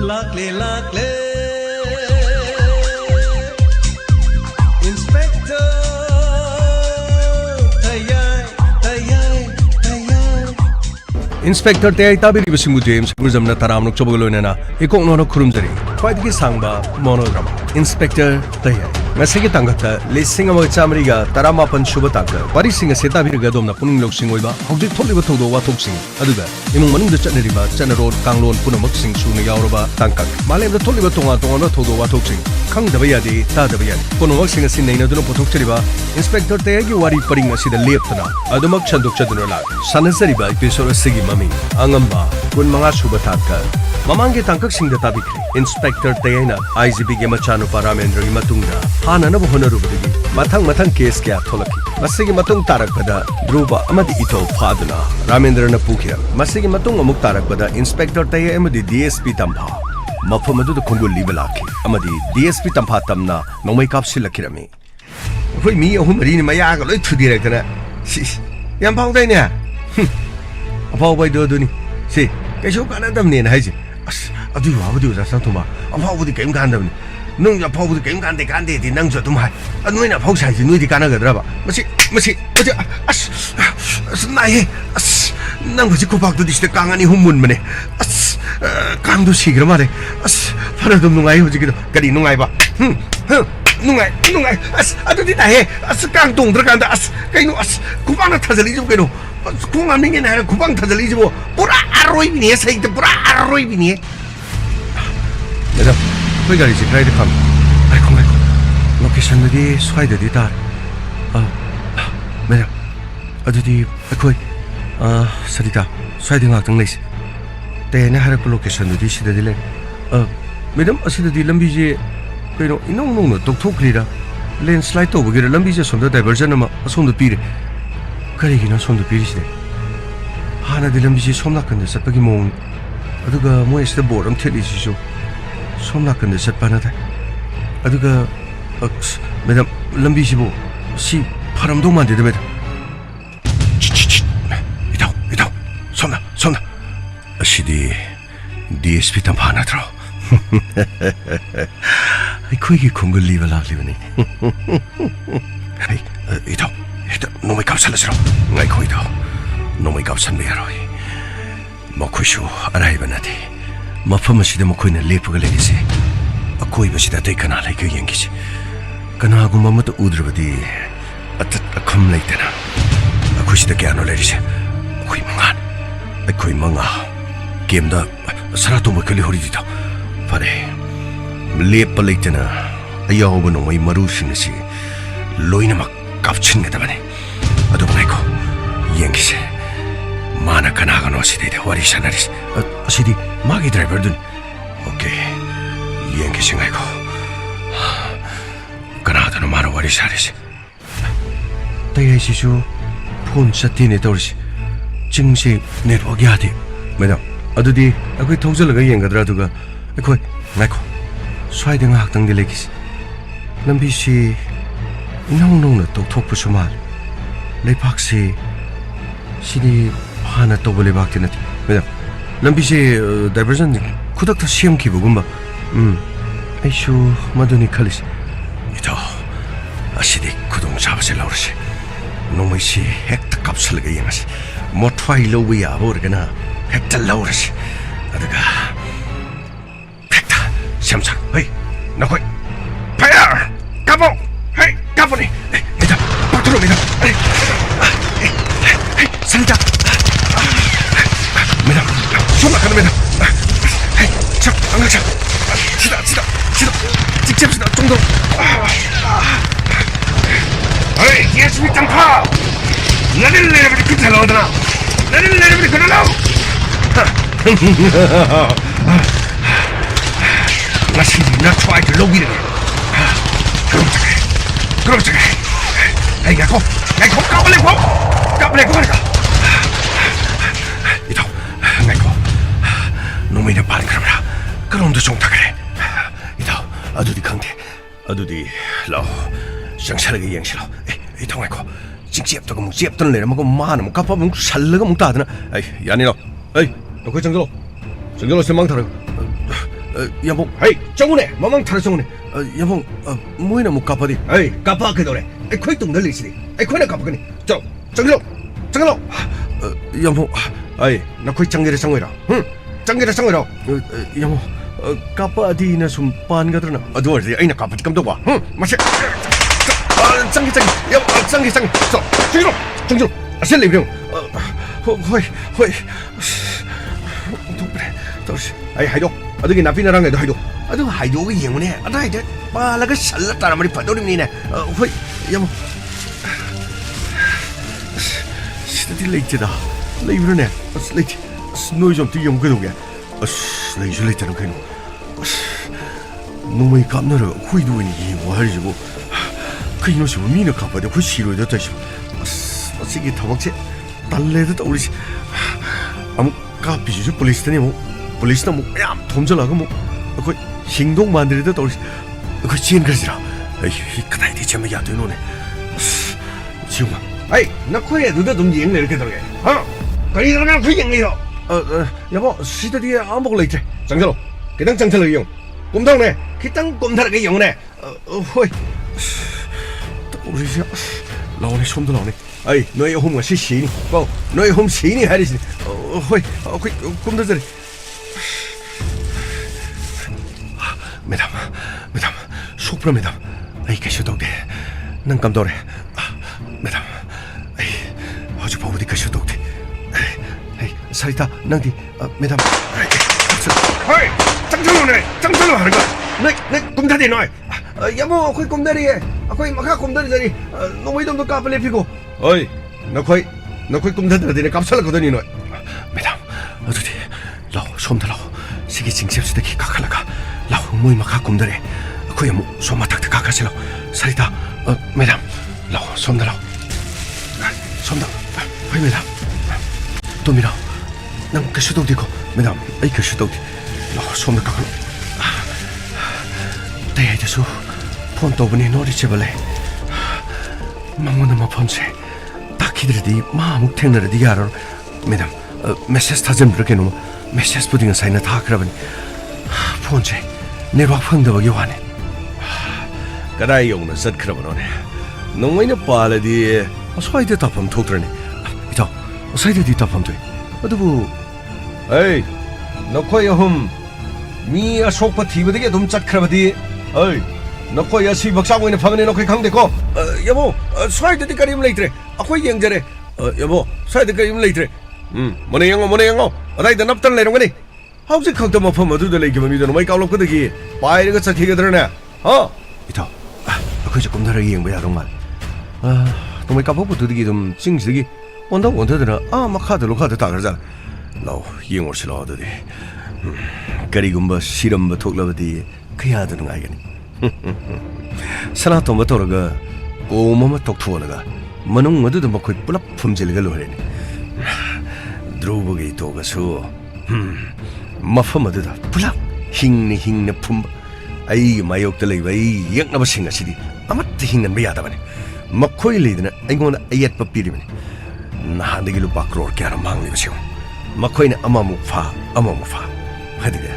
Lakle lakle Inspector Tayai Tayai Tayai Inspector Tayai tabiriba singu James Gurzamna taramnuk chobagloinena ikok nono khurumjari khwaidagi sangba monodrama Inspector Tayai Masigi tangakta lising ama chamriga taramapan suba tangka wari singa seta biriga domna puning loksing oiba hojik tholiba thodo wathok sing aduga imung manungda chaneriba chanarod kanglon punamak sing suna yauraba tangkak malemda tholiba tonga tonga thodo wathok sing khangdaba yadi tadaba yadi punamak sing asin neina duna pothok chariba Inspector Tayai gi wari paring asida leptana adumak chandok chaduna la sanasariba episode asigi mami angamba kun manga suba tangka Mamangi tangkak singda tabikri Inspector Tayai na IGP ge machanu Ramendra gi matungda hana na honarubadagi mathang case kya tholaki masigi matung tarakpada Dhruva amadi ito phaduna Ramendra na pukira masigi matung amuk tarakpada Inspector Tayai amadi DSP Tampha mafam adu khungul libalaki amadi DSP Tampha tamna nongmai kapsilakirami hoi mi ahum ri ni maya ga loi thudirakana yam phawdai ne apaw bai do duni si kaisho kana damne na haiji as adu wabudi uza santuma apawbudi kaim gandamni nung ya phawbudi kaim gande di nang jo tum hai anoina phau sai ji nuidi kana gadraba masi as nai as nang ji kupak du diste kangani humun mane as kang du sigra mare as phara dum nungai hoji kido kadi nungai ba nungai as adu di dai as kang tung dra kanda as kaino as kubang na thajali ju kaino kung amning na kubang thajali ju pura aroi bini sai te pura aroi bini Madam, koi gari si krai de kam. Ai kong. Location na di swai de di tar. Madam, adu di koi sarita swai de ngak tang leis. Te na har ko location na di sida di le. Madam, asida di lambi je koi no inong no tok thok lira. Landslide to bugir lambi je somda diversion ama asom da pire. Kari gi na som da pire side. Hana di lambi je somna kan de satpagi mong. Aduga mo is the board am theli si so. Somna kan de satpana da. Aduga madam lambi sibo si param do man de madam. Itau. Somna. Asidi DSP Tampha na tro. Ai koi gi khongul liba lakli bani. Ai itau no mai kapsala sro. Ngai khoi do. No mai kapsan be roi. Makushu arai banati. Mafam asida makoina lepaga legisi akoi basida tai kana lai ka yengisi kana gumma mata udrabadi atat akham laitana akoi sida kya no lerise akoi manga gemda sarato makali horidita pare lepa laitana ayaw bano mai maru sinasi loina mak kapchin ngada bane adu ko yengisi mana kana gano asida wari sanaris asidi magi driver dun okay yengki singai ko kana no mara wari saris Tayai sisu phone satine torisi chingsi network yadi madam adudi akoi thojalaga yengadra duga akoi ngai ko swai de ngak tang de legis lambi si nong na tok thok pu sumal lepak si sini hana to bole bak tinati madam lambi제 diversion 쿠닥타 시험 기부금 봐. 아이쇼 마도니 칼리스. 이도 아시디 구동 잡으실라 그러시. 노무시 헥타 값을가 이마시. 모트와일로 위야 모르게나 헥타 라우르시. 아드가 헥타 시험상. 헤이 나코이 파이어 까보 헤이 까보니 이다 박들어옵니다. 살자. 매담 somna kan 매담 hey 자 안가자 지다 직접 지다 정도 hey DSP Tampha 나를 내려버리 끝을 얻어라 나를 내려버리 그러라 마시 나 try to lobby 그럼 저게 hey 가고 까불래 말까 이도 나이코 놈이네 빠른 그러라 그놈도 좋다 그래 이도 아두디 강대 아두디 라오 샹샤르게 양시로 이 통하고 징지압도 그 묵지압도 내려먹고 많으면 갚아보면 살르가 묵다 하더나 에이 야니로 에이 너 그 정도로 세망 타라 여보, 에이, 정훈해, 마망 타라 정훈해. 여보, 뭐이나 못 갚아디. 에이, 갚아 그 노래. 에이, 코이 똥 늘리시디. 에이, 코이나 갚아거니. 정기로. 여보, 에이, 나 코이 장기를 장외라. 응, 장기를 장외라. 여보, 갚아디 나 숨반 가더나. 어디월지, 에이, 나 갚아디 감독와. 응, 마시. 장기, 여보, 장기. 정기로. 아셀레비령. 호이. 도시. 에이, 하이도. 어떻게 나비나랑 해도 하이도. 아도 하이도가 영원해. 아도 하이도. 빨라가 살랐다란 말이 파도림이네. 호이, 여보. 시드디 레이트다. 레이브르네. 레이트. 스노이 좀 뛰어 오게 도게. 레이즈 레이트는 그냥. 너무 깜나라 후이도니 뭐 하려고. 그 이놈이 미는 갚아도 그 싫어도 다시. 어찌게 더벅지. 달래도 떠오르지. 아무 갚이지 폴리스트니 뭐. 폴리스나 뭐 야, 덤절하고 뭐. 그 행동 만들어도 떠오르지. 그 지은 거지라. 에이, 그다이 대체면 야 되노네. 지금 에이, 나 코에 너도 좀 영내 이렇게 들어게. 거기 들어가면 그 영내요. 여보, 시대 뒤에 안 먹을 레이트. 장철로, 그당 장철로 용. 꼼당네, 그당 꼼다르게 용네. 호이. 우리 시, 나오네, 손도 나오네. 에이, 너의 홈과 시시니, 뭐, 너의 홈 시니 하리시. 호이, 그 꼼다르리. 매담, 속부러 매담. 에이, 계셔도 돼. 난 깜도래. 매담, 에이, 아주 바보디 계셔도 돼. 에이, 사리타, 낭디, 매담. 에이, 장철로 하는 거. 내 꼼다리 너이. 여보, 거기 꼼다리에. 거기 막하 꼼다리자니. 너무 이동도 까불리 피고. 어이, 너 거기 꼼다리에 깝살거든요 너. 매담, 어디, 라오, 솜달라오. 시기 징셉수대 기각하라가. 라오, 뭐이 막하 꼼다리. 거기 뭐 솜마탁트 가가실라. 사리타, 매담, 라오, 솜달라오. 솜달, 어이 매담. 또 미라. 난 그 수도 되고, 매담, 에이 그 수도 돼. 라오, 솜달 가가로. 대해대수 폰도분이 노리제벌레 망모는 뭐 폰세 딱히들이 마묵 탱너르디 알아 매담 메시지 타점 그렇게 놓으면 메시지 부딩은 사이나 다 그러더니 폰세 내로 황더버기 와네 그다이 용는 셋 그러면 농민의 빨래디 사이드 답함 토드네 이다 사이드 답함 돼 어두부 에이 너 코에 홈 미야 속바 티브되게 놈짝 그러더니 어이, 너거 여시 박사고 있는 방안에 너거 강대고. 여보, 사이드니까 임 레이트래. 아코이 영자래. 여보, 사이드니까 임 레이트래. 뭐네 영어. 어다이다 납달 내는 거니. 하우스 강도 뭐 펌 어두들 레이기면 믿어 너무 까올록 거드기. 바이르가 차티가 드러내. 이타. 아코 조금 다르게 영배야 정말. 너무 까보고 드기 좀 징지기. 원더들은 막 카드 다 그러잖아. 너 영어 싫어 어두디. 그리고 뭐 실험 뭐 독러버디. 그야 되는 거 알겠니? 사나도 뭐 돌아가 꼬모마 독투어나가 뭐는 뭐도 뭐 거의 뿌랍 품질가 로래니 드로버게 도가서 마파마드다 뿌랍 힝네 품 아이 마욕들이 왜 역나버 생각시디 아마트 힝는 미야다바니 막코이 리드나 아이고나 아이얏 papir이면 나한테기로 밖으로 올게 하는 망리고 지금 막코이는 아마무파 하드게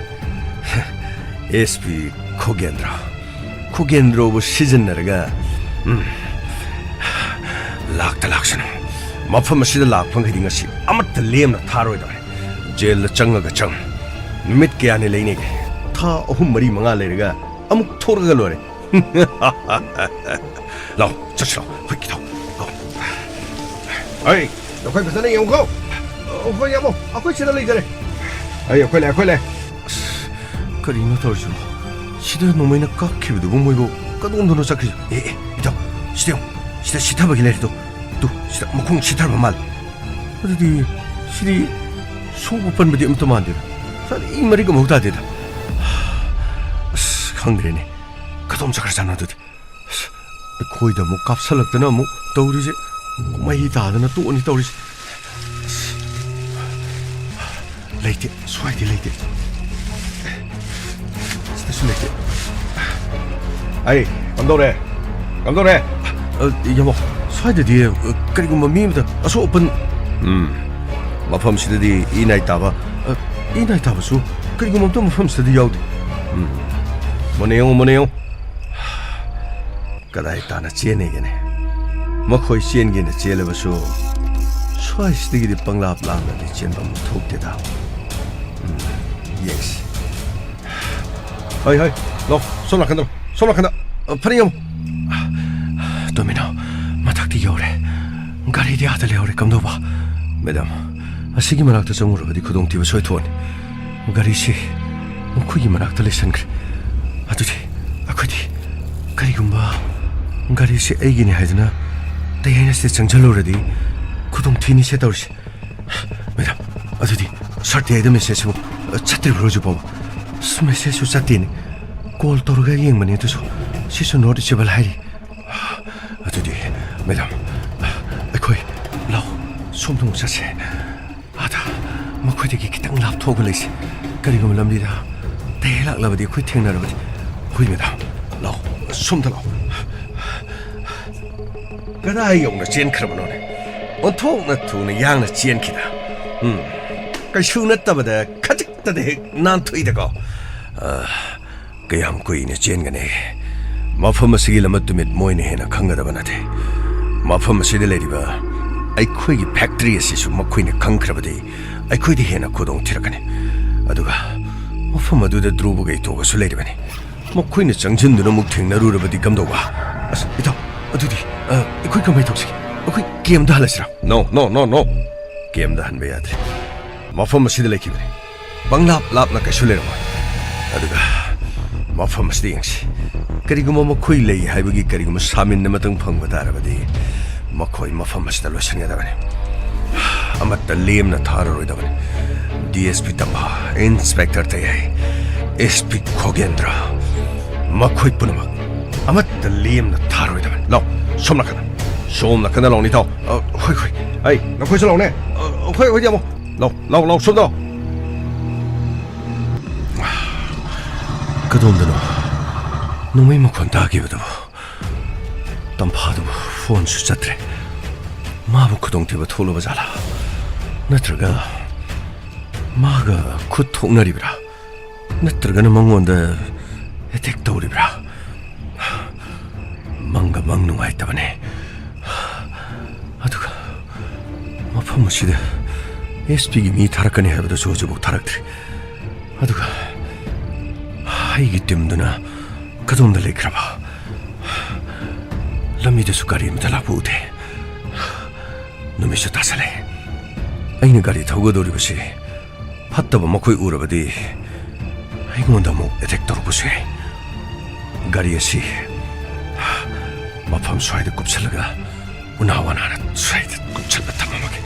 SP 코겐드로 시즌 나라가 락달락스는 마파마 시들 락펑 그린 것이 아무튼 리엠나 타로이다 제일 정어가 정 밑게 안에 레이네게 타 어흠머리 망아 레르가 아무 토르가 로래 라오 저치로 휘기도 어이 너 거기 가서 내 용고 거기 여보 아코 시들 레이저래 아이快来 그리노 돌죠 시대 놈이나 깎이도 뭐 이거 까동도는 싹지 이다 시대 시타버기 내리도 또 시대 뭐콩 시타버 말 어디 시리 소고pan bedi emto mandir 살 이 머리가 뭐다 되다 강그래네 그동 작아잖아 도 거의다 뭐 값살락더나 뭐 떠오르지 고마이 다더나 또 오니 떠오르지 레이트 소이디 레이트 스테이션 아이 감독래 여보 소이디 뒤에 그리고 뭐 미미다 소오픈 마펌시들이 이 나이 따봐 수 그리고 뭐또 마펌시들이 야우디 뭐네요. 그다이 따나 찌내게네. 먹고이 찌엔게네 찌엘버수. 수아이스디기 빵랍랍라디 찌엔밤 톡대다. 예스. 하이, 너 손 나간다. 파링요. 도미노, 마탁디 요래. 가리디 아들 요래 감도 봐. 매담, 아시기 만학도 정으로디 구동티브 소이투원. 가리시, 쿠기 만학도 레슨 그. 아두디, 아쿠디. 가리군바. 가리시 에이기니 하이드나. 대야이나스 정절로라디 구동티니 셋다우시. 매담, 아두디. 설때 에드메시에서 차트를 불러줘 봐봐. 스메시에서 차트니 골 도로가 이행만 해도서 시선 노리집을 하리. 아두디, 매담, 거의 라오 솜동 자세. 아다, 거기다기 기땅 랍토글 레시. 그리고 말랍니다. 대락라버디 거의 탱나라버디. 거의 매담, 라오 솜다 라오. 그다이 용나 젠 크라버노네. 온통나 투네 양나 젠 키다. 그 슈났다보다 가직다대 난 토이다고. 그ям 거이네 젠가네. 마펌마시기라 맞두면 모이네 해나 강가다바나데. 마펌마시들레리바 아이코이기 팩트리에시수 마코이네 강크라바데. 아이코이디 해나 고동 티라가네. 아두가 마펌마두다 드루부가 이토가 술레리바네. 마코이네 정전드는 묵탱나루라바디 감도가. 아스 이토 아두디 이코이 감바이 톡시기. 아코이 게임도 할라시라. No. 게임도 한베야들. 마펌 시들레 기브네. 방랍랍나 까슐레로. 아두가 마펌 시딩시. 그리고 뭐 코이 레이 하이브기 그리고 뭐 3인 남았던 펑거다 알아봐디. 뭐 코이 마펌 시달로 생겨다바네. 아마따 레임나 타로로이다바네. DSP 담바 인스펙터 때에 SP 코겐드라. 뭐 코이 뿌누막. 아마따 레임나 타로이다바네. 너 솜나카나 롱니 더. 호이. 아이 나 코이 슬롱네. 호이 디아모. 너 솜다. 그 돈들은 놈의 먹건 다기보다 땀파도 후원 수자들에 마부 그 동티브 톨로바자라 나들가 마가 그 통나리비라 나들가는 먹는데 혜택도리비라 망가 막농아 있다바네 아두가 마파무시데 SP기 미 타락가니 해보다 조지복 타락들이 아두가 이기 때문에나 그동안들 그라봐 람미데 수가리 임달라 부대 놈이쇼 다살래 아이는 가리 더거도리 것이 팥더버 먹고 우러버디 아이고 온다 뭐 에택도로 보세 가리에시 마팜 수아이드 꼽찰러가 우나와나나 수아이드 꼽찰러 탐험하게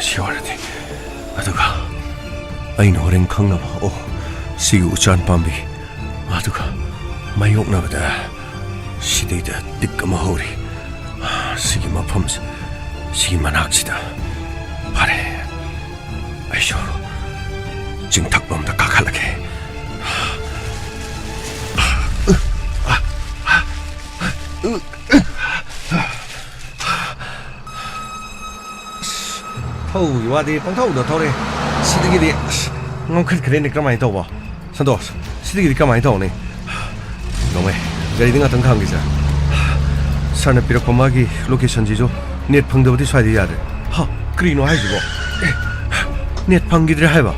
시원하대. 아두가 아이는 오랜 강나봐. 오 시기 우짠 밤비. 아두가 마이옥나보다 시대이다 띠까마호리. 시기만 펌스 시기만 악시다. 바래. 아이쇼 징탁범다 각할라게. thâu qua đi, thâu được thôi đi. Xí đi đi, ngon khít cái này cái máy thâu vào. Sao đó? Xí đi cái máy thâu này. 너무 gari dengan tengkang gitu. Sana pira komagi location jijo net phang de swai ya de. Ha, green hai jibo. Net phang gi de hai ba.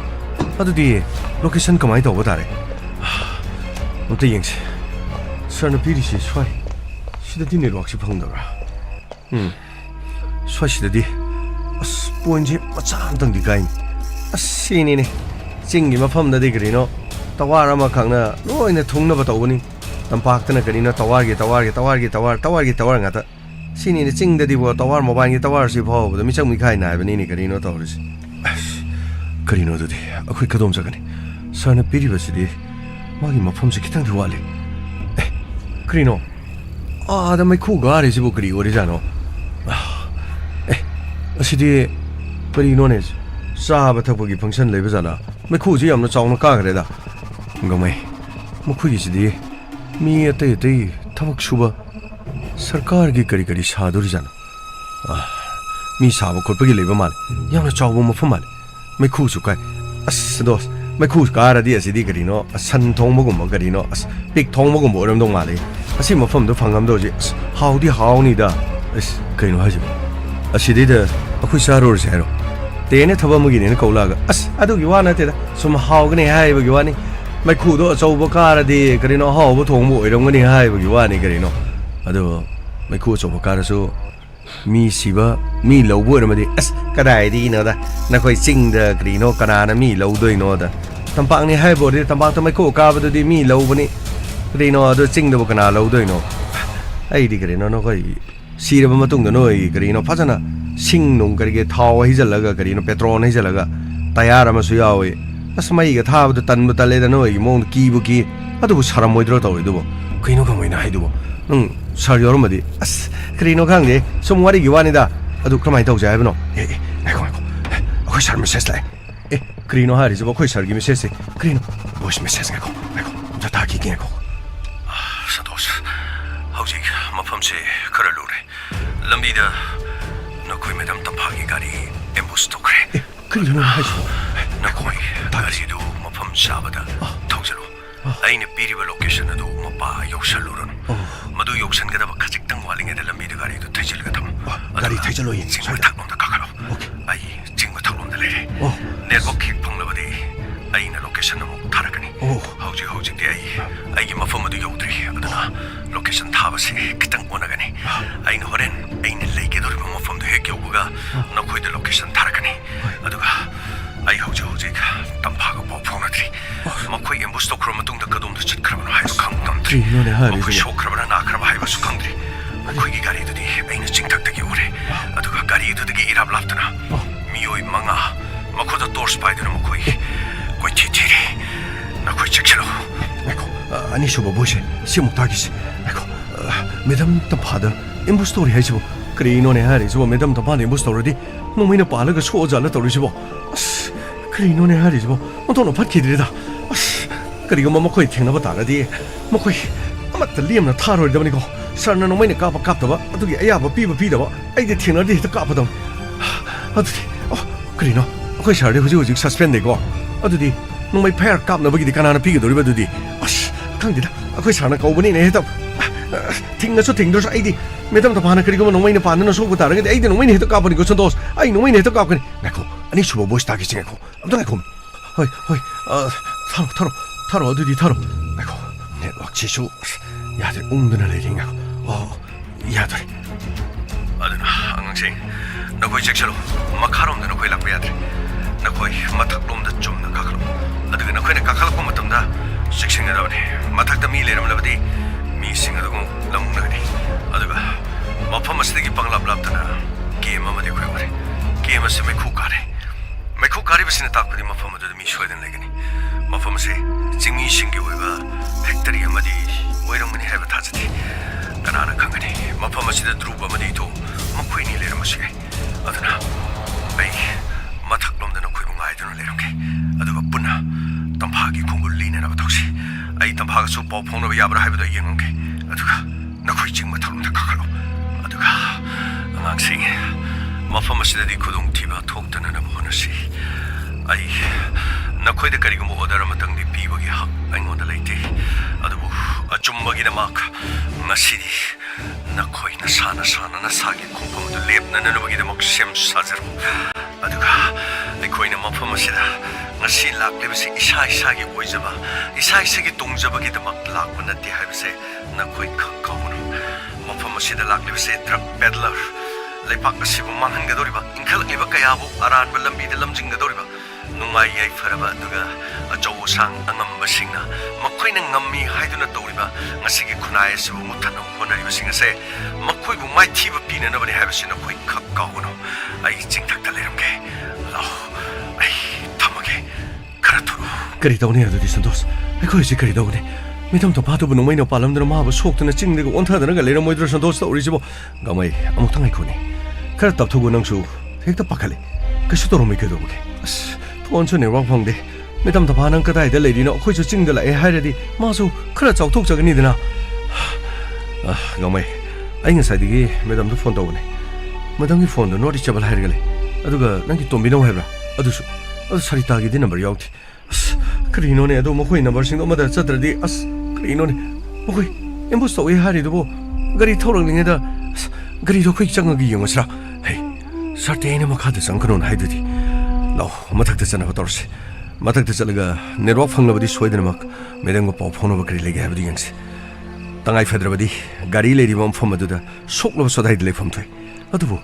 Adu di location kamai to ba re. Onte yingsi. Sana piri si swai. Sida di net waksi phang da ra. Swai sida di. As ponji macam tang di kain. As sini ni. Jinggi ma pham da di green no. Tawara ma khangna loina thungna ba tawni. Tampakna kanina tawar ngata sini ni chingda di bo tawar mobile gi tawar si pho da mi chang mi khai na ba ni ni kanino tawris kanino do di akhoi kadom jagani sana piri basidi magi mafam si kitang diwali kanino da mai khu ga re si bo kri ori jano asidi kanino ne ꯆꯥꯕ ꯊꯛꯄꯒꯤ ꯐꯪꯁꯟ ꯂꯩꯕꯖꯥꯠꯂ ꯃꯩꯈꯨꯁꯤ ꯌꯥꯝꯅ ꯆꯥꯎꯅ ꯀꯥꯈ꯭ꯔꯦꯗ ꯒꯃꯩ ꯃꯈꯣꯏꯒꯤꯁꯤꯗꯤ ꯃꯤ ꯑꯇꯩ ꯑꯇꯩ ꯊꯕꯛ ꯁꯨꯕ ꯁꯔꯀꯥꯔꯒꯤ ꯀꯔꯤ ꯁꯥꯗꯣꯔꯤꯖꯥꯠꯅꯣ ꯃꯤ ꯁꯥꯕ ꯈꯣꯠꯄꯒꯤ ꯂꯩꯕ ꯃꯥꯜꯂꯦ ꯌꯥꯝꯅ ꯆꯥꯎꯕ ꯃꯐꯝ ꯃꯥꯜꯂꯦ ꯃꯩꯈꯨꯁꯨ ꯀꯥꯏ ꯑꯁ ꯗꯣꯁ ꯃꯩꯈꯨ ꯀꯥꯔꯗꯤ ꯑꯁꯤꯗꯤ ꯀꯔꯤꯅꯣ ꯁꯟ ꯊꯣꯡꯕꯒꯨꯝꯕ ꯀꯔꯤꯅꯣ ꯑꯁ ꯄꯤꯛ ꯊꯣꯡꯕꯒꯨꯝꯕ ꯑꯣꯏꯔꯝꯗꯧ ꯃꯥꯜꯂꯦ ꯑꯁꯤ ꯃꯐꯝꯗꯣ ꯐꯪꯉꯝꯗꯧꯁꯤ ꯑꯁ ꯍꯥꯎꯗꯤ ꯍꯥꯎꯅꯤꯗ ꯑꯁ ꯀꯩꯅꯣ ꯍꯥꯏꯁꯤꯕꯣ ꯑꯁꯤꯗꯩꯗ ꯑꯩꯈꯣꯏ ꯆꯥꯔꯨꯔꯁꯦ ꯍꯥꯏꯔꯣ ꯇꯦꯅ ꯊꯕꯛ ꯑꯃꯒꯤꯅꯦꯅ ꯀꯧꯂꯛꯑꯒ ꯑꯁ ꯑꯗꯨꯒꯤ ꯋꯥ ꯅꯠꯇꯦꯗ ꯁꯨꯝ ꯍꯥꯎꯒꯅꯤ ꯍꯥꯏꯕꯒꯤ ꯋꯥꯅꯤ ꯃꯩꯈꯨꯗꯣ ꯑꯆꯧꯕ ꯀꯥꯔꯗꯤ ꯀꯔꯤꯅꯣ ꯑꯍꯥꯎꯕ ꯊꯣꯡꯕ ꯑꯣꯏꯔꯝꯒꯅꯤ ꯍꯥꯏꯕꯒꯤ ꯋꯥꯅꯤ ꯀꯔꯤꯅꯣ ꯑꯗꯣ ꯃꯩꯈꯨ ꯑꯆꯧꯕ ꯀꯥꯔꯁꯨ ꯃꯤ ꯁꯤꯕ ꯃꯤ ꯂꯧꯕ ꯑꯣꯏꯔꯝꯃꯗꯤ ꯑꯁ ꯀꯗꯥꯏꯗꯒꯤꯅꯣꯗ ꯅꯈꯣꯏ ꯆꯤꯡꯗ ꯀꯔꯤꯅꯣ ꯀꯅꯥꯅ ꯃꯤ ꯂꯧꯗꯣꯏꯅꯣꯗ ꯇꯝꯄꯥꯛꯅꯤ ꯍꯥꯏꯕ ꯑꯣꯏꯔꯗꯤ ꯇꯝꯄꯥꯛꯇ ꯃꯩꯈꯨ ꯀꯥꯕꯗꯨꯗꯤ ꯃꯤ ꯂꯧꯕꯅꯤ ꯀꯔꯤꯅꯣ ꯑꯗꯣ ꯆꯤꯡꯗꯕꯨ ꯀꯅꯥ ꯂꯧꯗꯣꯏꯅꯣ ꯑꯩꯗꯤ ꯀꯔꯤꯅꯣ ꯅꯈꯣꯏ ꯁꯤꯔꯕ ꯃꯇꯨꯡꯗ ꯅꯣꯏ ꯀꯔꯤꯅꯣ ꯐꯖꯅ ꯁꯤꯡ ꯅꯨꯡ ꯀꯔꯤꯒꯤ ꯊꯥꯎ ꯍꯩꯖꯤꯜꯂꯒ ꯀꯔꯤꯅꯣ ꯄꯦꯇ꯭ꯔꯣꯜ ꯍꯩꯖꯤꯜꯂꯒ ꯇꯌꯥꯔ ꯑꯃꯁꯨ ꯌꯥꯎꯏ ꯑꯁ ꯃꯩꯒ ꯊꯥꯕꯗꯣ ꯇꯟꯕꯨ ꯇꯜꯂꯦꯗ ꯅꯣꯏꯒꯤ ꯃꯑꯣꯡꯗ ꯀꯤꯕꯨ ꯀꯤ ꯑꯗꯨꯕꯨ ꯁꯥꯔꯝꯃꯣꯏꯗ꯭ꯔꯣ ꯇꯧꯔꯤꯗꯨꯕꯨ ꯀꯩꯅꯣ ꯀꯃꯥꯏꯅ ꯍꯥꯏꯗꯨꯕꯨ ꯅꯪ ꯁꯥꯔ ꯌꯥꯎꯔꯝꯃꯗꯤ ꯑꯁ ꯀꯔꯤꯅꯣ ꯈꯪꯗꯦ ꯁꯨꯝ ꯋꯥꯔꯤꯒꯤ ꯋꯥꯅꯤꯗ ꯑꯗꯨ ꯀꯃꯥꯏꯅ ꯇꯧꯁꯦ ꯍꯥꯏꯕꯅꯣ ꯉꯥꯏꯈꯣ ꯑꯩꯈꯣꯏ ꯁꯥꯔ ꯃꯦꯁꯦꯖ ꯂꯥꯛꯑꯦ ꯀꯔꯤꯅꯣ ꯍꯥꯏꯔꯤꯁꯤꯕꯣ ꯑꯩꯈꯣꯏ ꯁꯥꯔꯒꯤ ꯃꯦꯁꯦꯖꯁꯦ ꯀꯔꯤꯅꯣ ꯚꯣꯏꯁ ꯃꯦꯁꯦꯖ ꯉꯥꯏꯈꯣ ꯑꯝꯇ ꯇꯥꯈꯤꯒꯦ ꯉꯥꯏꯈꯣ ꯁꯟꯇꯣꯁ ꯍꯧꯖꯤꯛ ꯃꯐꯝꯁꯦ ꯈꯔ ꯂꯨꯔꯦ ꯂꯝꯕꯤꯗ ꯅꯈꯣꯏ ꯃꯦꯗꯥꯝ ꯇꯝꯐꯥꯒꯤ ꯒꯥꯔꯤ ꯑꯦꯝꯕꯨꯁ ꯇꯧꯈ꯭ꯔꯦ ꯀꯔꯤꯅꯣ ꯍꯥꯏꯁꯤꯕꯣ ꯅꯈꯣꯏ ꯒꯥꯔꯤꯗꯨ ꯃꯐꯝ ꯆꯥꯕꯗ ꯊꯧꯖꯜꯂꯨ ꯑꯩꯅ ꯄꯤꯔꯤꯕ ꯂꯣꯀꯦꯁꯟ ꯑꯗꯨ ꯃꯄꯥ ꯌꯧꯁꯜꯂꯨꯔꯅꯨ ꯃꯗꯨ ꯌꯧꯁꯟꯒꯗꯕ ꯈꯖꯤꯛꯇꯪ ꯋꯥꯠꯂꯤꯉꯩꯗ ꯂꯝꯕꯤꯗ ꯒꯥꯔꯤꯗꯨ ꯊꯩꯖꯤꯜꯂꯒ ꯊꯝꯃꯨ ꯒꯥꯔꯤ ꯊꯩꯖꯜꯂꯣꯏ ꯆꯤꯡ ꯃꯊꯛꯂꯣꯝꯗ ꯀꯥꯈꯠꯂꯣ ꯑꯩ ꯆꯤꯡ ꯃꯊꯛꯂꯣꯝꯗ ꯂꯩꯔꯦ ꯅꯦꯠꯋꯥꯛ ꯍꯦꯛ ꯐꯪꯂꯕꯗꯤ ꯑꯩꯅ ꯂꯣꯀꯦꯁꯟ ꯑꯃꯨꯛ ꯊꯥꯔꯛꯀꯅꯤ ꯍꯧꯖꯤꯛꯇꯤ ꯑꯩꯒꯤ ꯃꯐꯝ ꯑꯗꯨ ꯌꯧꯗ꯭ꯔꯤ ꯑꯗꯨꯅ ꯂꯣꯀꯦꯁꯟ ꯊꯥꯕꯁꯤ ꯈꯤꯇꯪ ꯑꯣꯟꯅꯒꯅꯤ ꯑꯩꯅ ꯍꯣꯔꯦꯟ ꯑꯩꯅ ꯂꯩꯒꯗꯧꯔꯤꯕ ꯃꯐꯝꯗꯨ ꯍꯦꯛ ꯌꯧꯕꯒ ꯅꯈꯣꯏꯗ ꯂꯣꯀꯦꯁꯟ ꯊꯥꯔꯛꯀꯅꯤ ꯑꯗꯨꯒ ꯑꯩ ꯍꯧꯖꯤꯛ ꯇꯝꯐꯥꯒ ꯄꯥꯎ ꯐꯥꯎꯅꯗ꯭ꯔꯤ ꯃꯈꯣꯏ ꯑꯦꯝꯕꯨꯁ ꯇꯧꯈ꯭ꯔꯕ ꯃꯇꯨꯡꯗ ꯀꯗꯣꯝꯗ ꯆꯠꯈ꯭ꯔꯕꯅꯣ ꯍꯥꯏꯕ ꯉꯝꯗ꯭ꯔꯤ ꯃꯈꯣꯏ ꯁꯣꯛꯈ꯭ꯔꯕꯅ ꯅꯥꯈ꯭ꯔꯕ ꯍꯥꯏꯕꯁꯨ ꯈꯪꯗ꯭ꯔꯤ ꯃꯈꯣꯏꯒꯤ ꯒꯥꯔꯤꯗꯨꯗꯤ ꯑꯩꯅ ꯆꯤꯡꯊꯛꯇꯒꯤ ꯎꯔꯦ ꯑꯗꯨꯒ ꯒꯥꯔꯤꯗꯨꯗꯒꯤ ꯏꯔꯥꯞ ꯂꯥꯞꯇꯅ ꯃꯤꯑꯣꯏ 5 ꯃꯈꯣꯏꯗ ꯇꯣꯔꯆ ꯄꯥꯏꯗꯨꯅ ꯃꯈꯣꯏ ꯀꯣꯏꯊꯤ ꯊꯤꯔꯤ ꯅꯈꯣꯏ ꯆꯦꯛꯁꯤꯜꯂꯨ ꯉꯥꯏꯈꯣ ꯑꯅꯤꯁꯨꯕ ꯚꯣꯏꯁꯦ ꯁꯤꯃꯨꯛ ꯇꯥꯈꯤꯁꯤ ꯉꯥꯏꯈꯣ ꯃꯦꯗꯥꯝ ꯇꯝꯐꯥꯗ ꯑꯦꯝꯕꯨꯁ ꯇꯧꯔꯤ ꯍꯥꯏꯁꯤꯕꯣ ꯀꯔꯤꯅꯣꯅꯦ ꯍꯥꯏꯔꯤꯁꯤꯕꯣ ꯃꯦꯗꯥꯝ ꯇꯝꯐꯥꯅ ꯑꯦꯝꯕꯨꯁ ꯇꯧꯔꯗꯤ ꯅꯣꯡꯃꯩꯅ ꯄꯥꯜꯂꯒ ꯁꯣꯛꯑꯖꯥꯠꯂ ꯇꯧꯔꯤꯁꯤꯕꯣ ꯑꯁ ꯀꯔꯤꯅꯣꯅꯦ ꯍꯥꯏꯔꯤꯁꯤꯕꯣ ꯑꯣꯟꯊꯣꯛꯅ ꯐꯠꯈꯤꯗ꯭ꯔꯦꯗ ꯑꯁ ꯀꯔꯤꯒꯨꯝꯕ ꯃꯈꯣꯏ ꯊꯦꯡꯅꯕ ꯇꯥꯔꯗꯤ ꯃꯈꯣꯏ ꯑꯃꯠꯇ ꯂꯦꯝꯅ ꯊꯥꯔꯣꯏꯗꯕꯅꯤꯀꯣ ꯁꯥꯔꯅ ꯅꯣꯡꯃꯩꯅ ꯀꯥꯞꯇꯕ ꯑꯗꯨꯒꯤ ꯑꯌꯥꯕ ꯄꯤꯗꯕ ꯑꯩꯗꯤ ꯊꯦꯡꯅꯔꯗꯤ ꯍꯦꯛꯇ ꯀꯥꯞꯄꯗꯧꯅꯤ ꯑꯗꯨꯗꯤ ꯀꯔꯤꯅꯣ ꯑꯩꯈꯣꯏ ꯁꯥꯔꯗꯤ ꯍꯧꯖꯤꯛ ꯁꯁꯄꯦꯟꯗꯦꯀꯣ ꯑꯗꯨꯗꯤ ꯅꯣꯡꯃꯩ ꯐꯌꯥꯔ ꯀꯥꯞꯅꯕꯒꯤꯗꯤ ꯀꯅꯥꯅ ꯄꯤꯒꯗꯧꯔꯤꯕ ꯑꯗꯨꯗꯤ ꯑꯁ ꯈꯪꯗꯦꯗ ꯑꯩꯈꯣই ꯁꯥꯔꯅ ꯀꯧꯕꯅꯤꯅꯦ ꯍꯦꯛꯇ ꯊꯤꯡꯉꯁꯨ ꯊꯤꯡꯗ꯭ꯔꯁꯨ ꯑꯩꯗꯤ ꯃꯦꯗꯥꯝ ꯇꯝꯐꯥꯅ ꯀꯔꯤꯒꯨꯝꯕ ꯅꯣꯡꯃꯩꯅ ꯄꯥꯟꯗꯨꯅ ꯁꯣꯛꯄ ꯇꯥꯔꯒꯗꯤ ꯑꯩꯗꯤ ꯅꯣꯡꯃꯩꯅ ꯍꯦꯛꯇ ꯀꯥꯞꯄꯅꯤꯀꯣ ꯁꯟꯇꯣꯁ ꯑꯩ ꯅꯣꯡꯃꯩꯅ ꯍꯦꯛꯇ ꯀꯥꯞꯀꯅꯤ ꯉꯥꯏꯈꯣ ꯑꯅꯤꯁꯨꯕ ꯚꯣꯏꯁ ꯇꯥꯈꯤꯁꯤ ꯉꯥꯏꯈꯣ ꯑꯝꯇ ꯉꯥꯏꯈꯣ ꯍꯣꯏ ꯊꯥꯔꯣ ꯑꯗꯨꯗꯤ ꯊꯥꯔꯣ ꯉꯥꯏꯈꯣ ꯅꯦꯠꯋꯥꯛꯁꯤꯁꯨ ꯌꯥꯗ꯭ꯔꯦ ꯎꯪꯗꯨꯅ ꯂꯩꯔꯤ ꯉꯥꯏꯈꯣ ꯌꯥꯗ꯭ꯔꯦ ꯑꯗꯨꯅ ꯑꯉꯥꯡꯁꯤꯡ ꯅꯈꯣꯏ ꯆꯦꯛꯁꯤꯜꯂꯨ ꯃꯈꯥꯔꯣꯝꯗ ꯅꯈꯣꯏ ꯂꯥꯛꯄ ꯌꯥꯗ꯭ꯔꯦ ꯅꯈꯣꯏ ꯃꯊꯛꯂꯣꯝꯗ ꯆꯨꯝꯅ ꯀꯥꯈꯠꯂꯨ ꯑꯗꯨꯒ ꯅꯈꯣꯏꯅ ꯀꯥꯈꯠꯂꯛꯄ ꯃꯇꯝꯗ ꯆꯦꯛꯁꯤꯟꯒꯗꯕꯅꯤ ꯃꯊꯛꯇ ꯃꯤ ꯂꯩꯔꯝꯂꯕꯗꯤ ꯃꯤꯁꯤꯡ ꯑꯗꯨ ꯂꯧꯅꯒꯅꯤ ꯑꯗꯨꯒ ꯃꯐꯝ ꯑꯁꯤꯗꯒꯤ ꯄꯪꯂꯥꯞ ꯂꯥꯞꯇꯅ ꯀꯦꯝ ꯑꯃꯗꯤ ꯑꯩꯈꯣꯏ ꯎꯔꯦ ꯀꯦꯝ ꯑꯁꯤ ꯃꯩꯈꯨ ꯀꯥꯔꯤꯕꯁꯤꯅ ꯇꯥꯛꯄꯗꯤ ꯃꯐꯝ ꯑꯗꯨꯗ ꯃꯤ ꯁꯣꯏꯗꯅ ꯂꯩꯒꯅꯤ ꯃꯐꯝ ꯑꯁꯤ ꯆꯤꯡꯃꯤꯁꯤꯡꯒꯤ ꯑꯣꯏꯕ ꯐꯦꯛꯇꯔꯤ ꯑꯃꯗꯤ ꯑꯣꯏꯔꯝꯒꯅꯤ ꯍꯥꯏꯕ ꯊꯥꯖꯗꯦ ꯀꯅꯥꯅ ꯈꯪꯒꯅꯤ ꯃꯐꯝ ꯑꯁꯤꯗ ꯗ꯭ꯔꯨꯕ ꯑꯃꯗꯤ ꯏꯊꯣ ꯃꯈꯣꯏꯅꯤ ꯂꯩꯔꯝꯕꯁꯨ ꯌꯥꯏ ꯑꯗꯨꯅ ꯑꯩ ꯃꯊꯛꯂꯣꯝꯗ ꯅꯈꯣꯏꯕꯨ ꯉꯥꯏꯗꯨꯅ ꯂꯩꯔꯝꯒꯦ ꯑꯗꯨꯒ ꯄꯨꯟꯅ ꯇꯝꯐꯥꯒꯤ ꯈꯣꯡꯒꯨꯜ ꯂꯤꯅꯅꯕ ꯇꯧꯁꯤ ꯑꯩ ꯇꯝꯐꯥꯒꯁꯨ ꯄꯥꯎ ꯐꯥꯎꯅꯕ ꯌꯥꯕ꯭ꯔꯥ ꯍꯥꯏꯕꯗꯨ ꯑꯩ ꯌꯦꯡꯉꯝꯒꯦ ꯑꯗꯨꯒ ꯅꯈꯣꯏ ꯆꯤꯡ ꯃꯊꯛꯂꯣꯝꯗ ꯀꯥꯈꯠꯂꯨ ꯑꯗꯨꯒ ꯑꯉꯥꯡꯁꯤꯡ ꯃꯐꯝ ꯑꯁꯤꯗꯗꯤ ꯈꯨꯗꯣꯡꯊꯤꯕ ꯊꯣꯛꯇꯅꯅꯕ ꯍꯣꯠꯅꯁꯤ ꯑꯩ ꯅꯈꯣꯏꯗ ꯀꯔꯤꯒꯨꯝꯕ ꯑꯣꯔꯗꯔ ꯑꯃꯇꯪꯗꯤ ꯄꯤꯕꯒꯤ ꯍꯛ ꯑꯩꯉꯣꯟꯗ ꯂꯩꯇꯦ ꯑꯗꯨꯕꯨ ꯑꯆꯨꯝꯕꯒꯤꯗꯃꯛ ꯉꯁꯤꯗꯤ ꯅꯈꯣꯏ ꯅꯁꯥꯒꯤ ꯈꯣꯡꯐꯝ ꯑꯗꯨ ꯂꯦꯞꯅꯅꯕꯒꯤꯗꯃꯛ ꯁꯦꯝ ꯁꯥꯖꯔꯨ ꯑꯗꯨꯒ ꯑꯩꯈꯣꯏꯅ ꯃꯐꯝ ꯑꯁꯤꯗ ꯉꯁꯤ ꯂꯥꯛꯂꯤꯕꯁꯤ ꯏꯁꯥꯒꯤ ꯑꯣꯏꯖꯕ ꯏꯁꯥꯒꯤ ꯇꯣꯡꯖꯕꯒꯤꯗꯃꯛ ꯂꯥꯛꯄ ꯅꯠꯇꯦ ꯍꯥꯏꯕꯁꯦ ꯅꯈꯣꯏ ꯈꯛ ꯀꯥꯎꯒꯅꯨ ꯃꯐꯝ ꯑꯁꯤꯗ ꯂꯥꯛꯂꯤꯕꯁꯦ ꯗ꯭ꯔꯒ ꯄꯦꯗꯂꯔ ꯂꯩꯄꯥꯛ ꯑꯁꯤꯕꯨ ꯃꯥꯡꯍꯟꯒꯗꯧꯔꯤꯕ ꯏꯟꯈꯠꯂꯛꯂꯤꯕ ꯀꯌꯥꯕꯨ ꯑꯔꯥꯟꯕ ꯂꯝꯕꯤꯗ ꯂꯝꯖꯤꯡꯒꯗꯧꯔꯤꯕ ꯅꯨꯡꯉꯥꯏ ꯌꯥꯏꯐꯔꯕ ꯑꯗꯨꯒ ꯑꯆꯧ ꯑꯁꯥꯡ ꯑꯉꯝꯕꯁꯤꯡꯅ ꯃꯈꯣꯏꯅ ꯉꯝꯃꯤ ꯍꯥꯏꯗꯨꯅ ꯇꯧꯔꯤꯕ ꯉꯁꯤꯒꯤ ꯈꯨꯟꯅꯥꯏ ꯑꯁꯤꯕꯨ ꯃꯨꯠꯊꯠꯅꯕ ꯍꯣꯠꯅꯔꯤꯕꯁꯤꯡ ꯑꯁꯦ ꯃꯈꯣꯏꯕꯨ ꯃꯥꯏꯊꯤꯕ ꯄꯤꯅꯅꯕꯅꯤ ꯍꯥꯏꯕꯁꯤ ꯅꯈꯣꯏ ꯈꯛ ꯀꯥꯎꯒꯅꯨ ꯑꯩ ꯆꯤꯡꯊꯛꯇ ꯂꯩꯔꯝꯒꯦ ꯂꯥꯛꯑꯣ ꯑꯩ ꯊꯝꯃꯒꯦ ꯈꯔ ꯊꯨꯔꯣ ꯀꯔꯤ ꯇꯧꯅꯤ ꯑꯗꯨꯗꯤ ꯁꯟꯇꯣꯁ ꯑꯩꯈꯣꯏꯁꯤ ꯀꯔꯤ ꯇꯧꯒꯅꯤ ꯃꯤꯊꯝ ꯇꯝꯐꯥꯗꯨꯕꯨ ꯅꯣꯡꯃꯩꯅ ꯄꯥꯜꯂꯝꯗꯅ ꯃꯥꯕꯨ ꯁꯣꯛꯇꯨꯅ ꯆꯤꯡꯗꯒ ꯑꯣꯟꯊꯗꯅꯒ ꯂꯩꯔꯝꯃꯣꯏꯗ꯭ꯔꯣ ꯁꯟꯇꯣꯁ ꯇꯧꯔꯤꯁꯤꯕꯣ ꯒꯃꯩ ꯑꯃꯨꯛꯇꯪ ꯉꯥꯏꯈꯣꯅꯦ ꯈꯔ ꯇꯞꯊꯣꯛꯎ ꯅꯪꯁꯨ ꯍꯦꯛꯇ ꯄꯥꯈꯠꯂꯦ 그시 도로미 그도보게 폰수 네트워크 펑데 매담 더 반응 그다이데 레디노 코이저 찡들 에 하이레디 마수 크라 족톡적이니드나 ngomai ai ngasai madam phone tawne madam phone do not reachable hairgale aduga nangi tombino hebra adusu adu sarita gi number yauti krino ne adu mokoi number sing do mada chatradi krino ne mokoi embus to we hari do gari thorang ninge da gari do khoi chang gi yongasra hey sartene ma khad sang kron haidudi lo mathak ta chana hotorse mathak ta chalaga network phanglabadi soidena mak medam go pau phone ba kri lege habdi yangse 당아이 페드라바디 가리 레디 멈펌마두다 속로 소다이드 레펌토이 아두부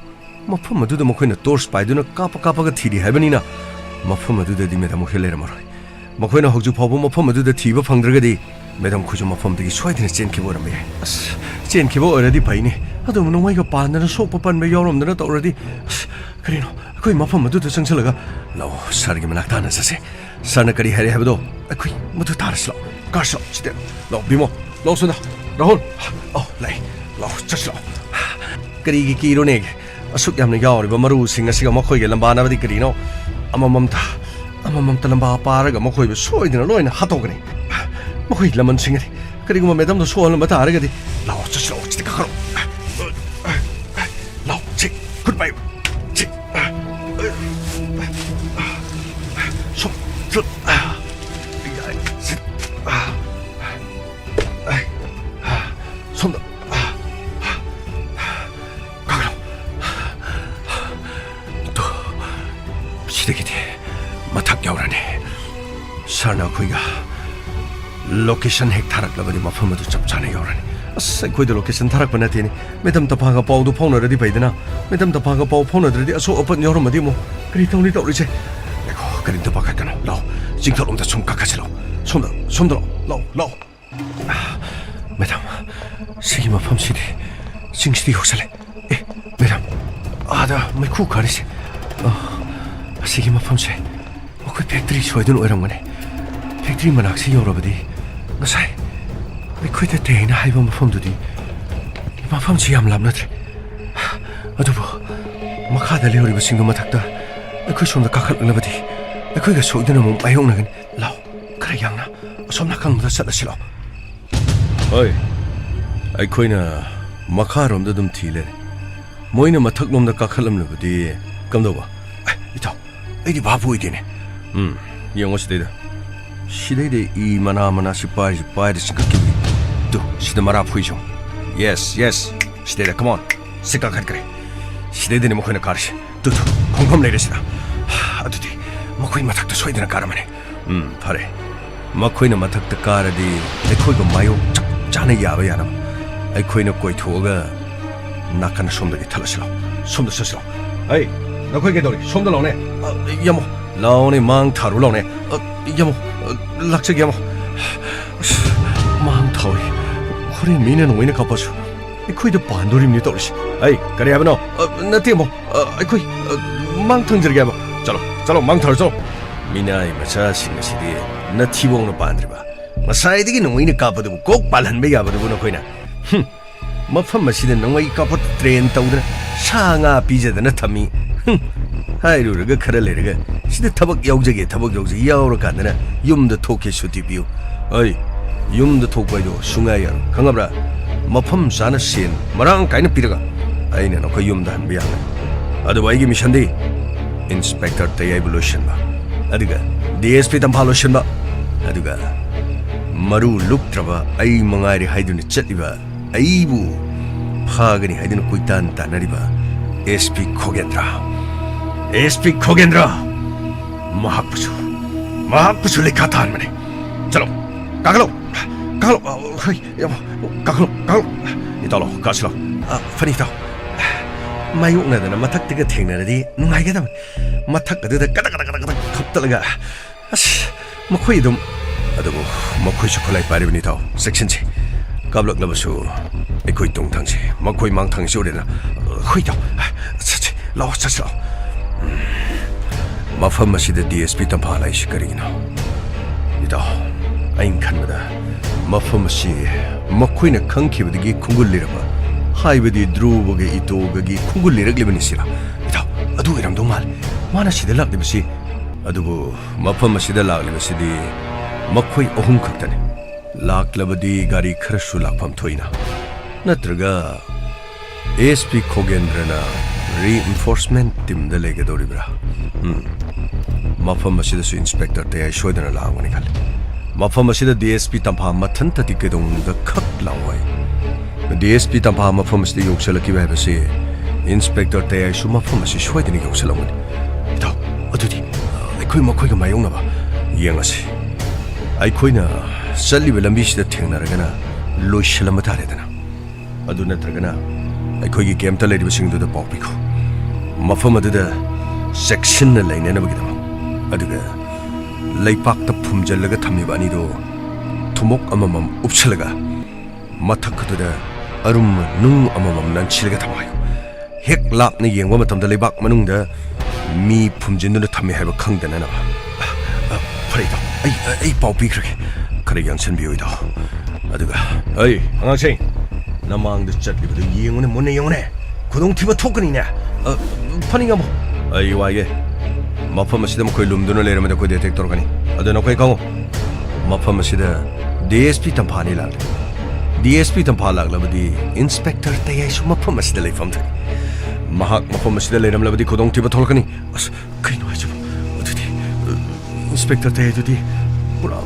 멈펌마두다 모코이나 토르스 파이두나 까빠까빠가 티리 하베니나 멈펌마두다 디메다 모헬레라 마로이 모코이나 혹주 퍼부 멈펌마두다 티버 팡드르가디 메담 쿠주 멈펌드기 소이드나 젠키보라메 젠키보 어레디 파이니 아두무 농마이가 반다나 속빠 판메 여롬드나 떠오르디 그리노 거이 멈펌마두다 성슬라가 라오 사르기 만악다나 사세 사나까리 헤레 하베도 거이 모두 다르슬라 가슬라 시데 로 비모 로스나 라혼 라이 로 차슬라 그리기 기로네 asuk yamna yauriba marusinga siga makhoige lamba nabadi karino amamamta lamba paraga makhoibe soidina loina hatogani makhoi laman singari kariguma medam do soal mata aragadi lao chaslo chitika kharo lao chi goodbye chi so 손다 가그럼 또 시대기디 마탁 야오라네 사나 거기가 로케이션 핵 타락라버디 마품도 잡잖아 야오라네 아싸 거기도 로케이션 타락번에 되니 매담 더 방가 pau도 폰어레디 바이드나 매담 더 방가 pau 폰어레디 아소 오픈 여러마디 뭐 그리 통리 떠리지 내가 그린 더 바카까나 로 징털롱다 좀 깎아지로 손들어 로 매담 세기마 팜시디 징시디 혹살래 매담 아다 메쿠 가리시 세기마 팜시 그 팩트리 소이든 오랑만에 팩트리만 악시 여러분이 나사이 메쿠이데 데이나 하이버 팜두디 마 팜시 얌람나들 아두부 마카다 레오리바 싱고마 탁다 그 손다 까칼나버디 그가 소이든 뭐 마용나긴 라오 그래 양나 somna 강무다 살라실로 어이 아이코이나 마카롬도 좀 틸레 모이나 마탁놈다 까칼람르버디 감도봐 이타 이디 바보이디네 영어 시대다 시대데 이 마나마나 시파이 생각기 또 시대 마라 보이죠 yes 시대다 come on 생각할 그래 시대데네 모코이나 가르시 또 공감 내리시다 아두디 모코이 마탁도 소이드나 까라마네 파레 마코이나 마탁도 까라디 에코이가 마요 짝짜네 야바야나 아이코이나 꼬이토가 나카나 솜들이 탈라실로 솜들 쓰실로 아이 나코이게 돌이 솜들 나오네 야모 라오네 망 타루 나오네 야모 락적 야모 망 타오이 호리 미는 오이네 가빠주 아이코이도 반돌임니 돌시 아이 그래 야바노 나티 뭐 아이코이 망 탕저게 야모 잘로 망 타르죠 미나이 마차 신시디 나티봉노 반드리바 마사이디기 농이네 가빠도 꼭 발한베 야바도 노코이나 mafam masida nangwai kapot train tawdana sanga pijadana thami hairuraga khara leraga sida thabak yaujage yaura kadana yumda thoke shuti piu ai yumda thokpaido sungaya khangabra mafam sana sen marang kaina piraga aina no yumda han biya adu waigi mission di inspector tay evolution ba adiga dsp tam evolution ba adiga maru luktraba ai mangairi haiduni chatliba 아이부 파그니 하이드는 꾸이탄 따나리바 SP 코겐드라 마하부수 레카타 한마네 자로 가글로 허이 여보 가글로 이달로 가슬로 파니타 마이옥나드나 마탁뜨가 탱나르디 누가이게다 마탁가드다 까다가다가다 갑달가 아씨 마코이 좀 아두고 마코이 초콜라이 파리브니타 섹션지 갑락 라바수 에코이 동탕시 마코이 망탕시 오레나 허이다 차치 라오 차치 마팜마시데 DSP 탐파라이 시카리기나 이다 아인 칸마다 마팜마시 마코이나 칸키브디기 쿵굴리라바 하이베디 드루보게 이토가기 쿵굴리락리바니시라 이다 아두 이람 동말 마나 시대 락리버시 아두부 마펌 시대 락리버시디 마코이 어흠 칵다네 락라버디 가리 크르슈 락팜 토이나 나트르가 ASP 코겐드라나 reinforcement team da lege doribra mafam masida su inspector te shoidana lawani khal mafam masida DSP tampa mathan ta tikedong da khak lawai DSP tampa mafam masida yoksala ki ba se inspector te su mafam masida shoidani yoksala ngani ita adudi aikoi makoi ga mayong na ba yengasi aikoi na salli belambi sida thengnaragana loishalama taredana aduna tragana aikoi gi kemta leriba singdu da pawpiko mafam aduda section na lainena bagidama aduga leipak ta phumjallaga thamiba ani do thumok amamam upchalaga mathakduda arum nung amamam nanchilaga thamayo hek lak na yengwa matamda leibak manungda mi phumjinduna thami haiba khangdana na farida ai pawpi khre khare yangsan biyoida aduga ai angaseng namangda chatlibudu yengone monne yengone kudong thiba thokaninya 파닝가 뭐 아이 와이게 마파마시다 뭐 거의 룸도는 내려면 거의 데텍터로 가니 아더나 거의 강호 마파마시다 DSP 탐 파니라 DSP 탐 파락라버디 인스펙터 때야이수 마파마시다 레이팜드 마학 마파마시다 레람라버디 고동 티바 톨카니 아스 그이노 하죠 어디디 인스펙터 때야이두디 뭐라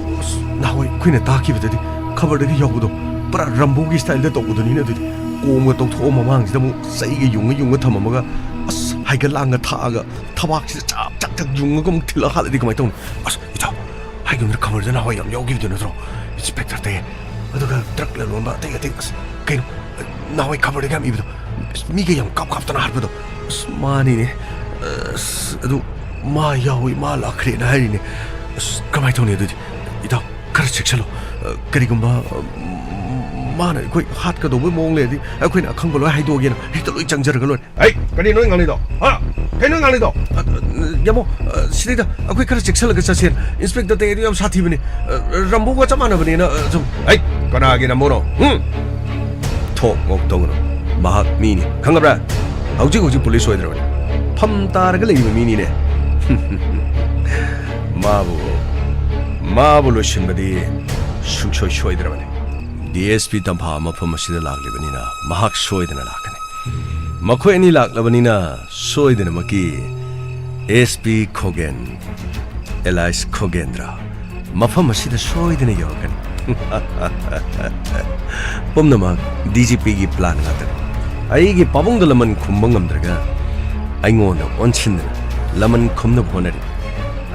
나와이 그이네 다키버디 커버드기 여고도 브라 람보기 스타일데 또고도니네 두디 꼬무가 또 토마망시다 뭐 세이게 용가 탐마가 아스 하이가 랑가 타가 타박시 짝짝짝 융금 틀어 하더니 그만 또 아스 이다 하이가 우리 카메라 나와 여기 비드는 들어 인스펙터 때 어디가 트럭을 놓는다 되게 아스 그냥 나와 카메라가 미비도 미게 영 깝깝도 하르도 마니네 아도 마야위 말라크리나 하리네 그만 또 네도 이다 그렇지 찰로 그리고 마나 거의 핫가도 뭐 몽래디 아코이나 칸걸로 하이도기나 히토로 장저르걸로 아이 그리 너인 강리도 걔는 강리도 여보 시리다 아코이 그렇 직설가 자신 인스펙터 대리엄 사티브니 람보가 짜마나버니나 좀 아이 거나기나 뭐노 톡 목동으로 마학 미니 강가브라 아우지고지 police 오이더라니 팜따르가 레이브 미니네 마부로 신바디 숭초 쇼이더라니 DSP tampa mafam asida laglibani na mahak soidana lakane makhoi ani laklabani na soidana maki SP Kogen Elias Kogendra mafam asida soidana yogan pomnama DGP gi plan ngata ai gi pabung laman khumbang amdraga aingona onchindana laman khumna bonari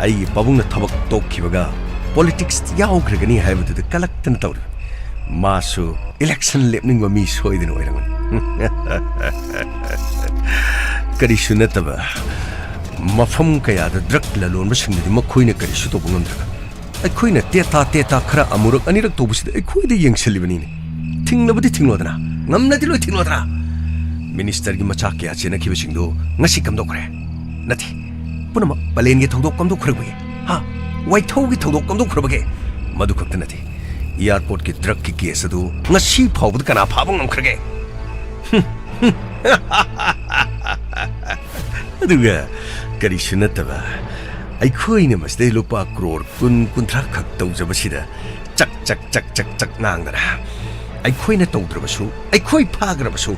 ai gi pabung na thabak tokkibaga politics yaogragani haibadu kalaktan tawri 마수 election lepning wa mi soidin oirangon kari sunataba mafam kaya da drak la lon ba singdi makhoina kari su to bungandra akhoina teta khara amurak anirak to busi akhoi de yengselibani ni tingnabudi tinglodana ngamnadi lo tinglodana minister gi macha kya chena ki bisingdo ngasi kamdo kore nati punama palen gi thongdok kamdo khorbe ha waithau gi thongdok kamdo khorbe madu khakta nati airport की truck की case अदु ngasi phawbud kana phabang namkhrage aduga kari sunataba ai khoine masde lupa crore kun thrak khak tawjabasida chak nangdara ai khoine tawdrabasu ai khoi phagrabasu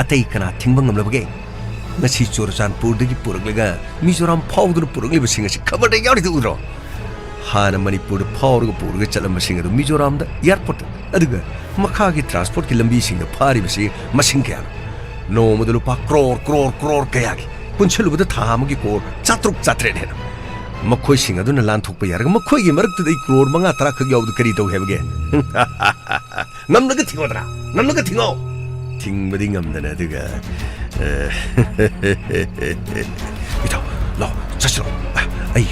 atei kana thingbang ngamlabage ngasi chorchanpur dagi puraglaga mizoram phawdur puragliba singasi khabar da yari udro हाना मणिपुर फावरग पुरग चलम सिंग अदु Mizoram the airport अदुग मखागी transport की लंबी सिंग फारी बसी मसिंग क्या no मदलु पा crore कयागी पुंछलुबद थामगी core चात्रुक चात्रे ने मखोय सिंग अदु न लान थोक यारग मखोय गी मरक दई क्रोर मंगा तरा खग यावद करी तो हेबगे नमलग थिंगोदरा नमलग थिंगो थिंगबदि ngamdana अदुगा इतो लो चचलो ai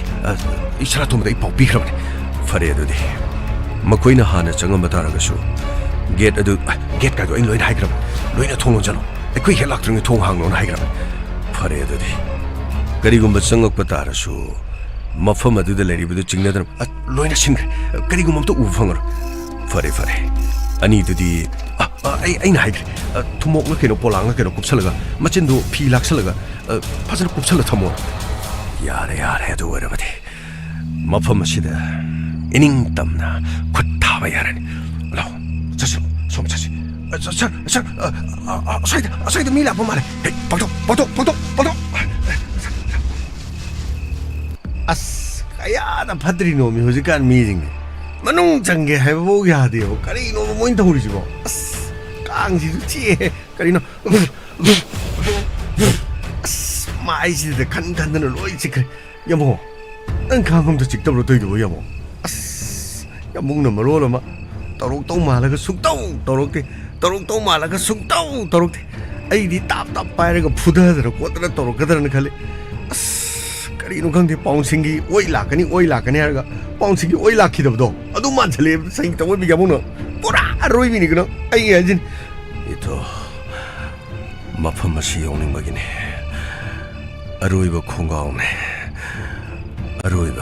isara tumda ipau pikhrabne fare adudi makoina hana changam bataraga su gate ka do in loin haigrab loina thonglon jalo ekoi helak tring thong hanglon haigrab fare adudi karigumba changak batara su mafam adu de leri budu chingna loina sin karigumam to ufangor fare ani dudi ai na haigre thumok la keno polang la keno kupsalaga machindu phi laksalaga phasana kupsala thamo 야래 해도 어려버디 머펌 시대 이닝 땀나 굿타와 야라니 라 자수 som차지 사이드 밀라 보마래 박도 아스 가야나 파드리 놈이 호지간 미징 만웅 장게 해보게 하대요 까리 놈 모인다 우리지 뭐 아스 깡지도 찌해 까리 놈 아스 마이지드 간단한 로이치크 여보 난 강금도 직접으로 더이도 여보 아스 야 먹는 말 오라마 떠록떠 말라가 숙떠 떠록떠 말라가 숙떠 떠록대 아이디 답답 빠이라가 부다더라 꼬들어 떠록 그들은 칼리 아스 까리노 강대 뻥생기 오일라까니 하라가 뻥생기 오일라키더도 아두 만살레 생기다 왜 비가 보노 뿌라 로이미니 그노 아이 알진 이또 마판 맛이 오는 거기네 아로이버 콩가오네 아로이버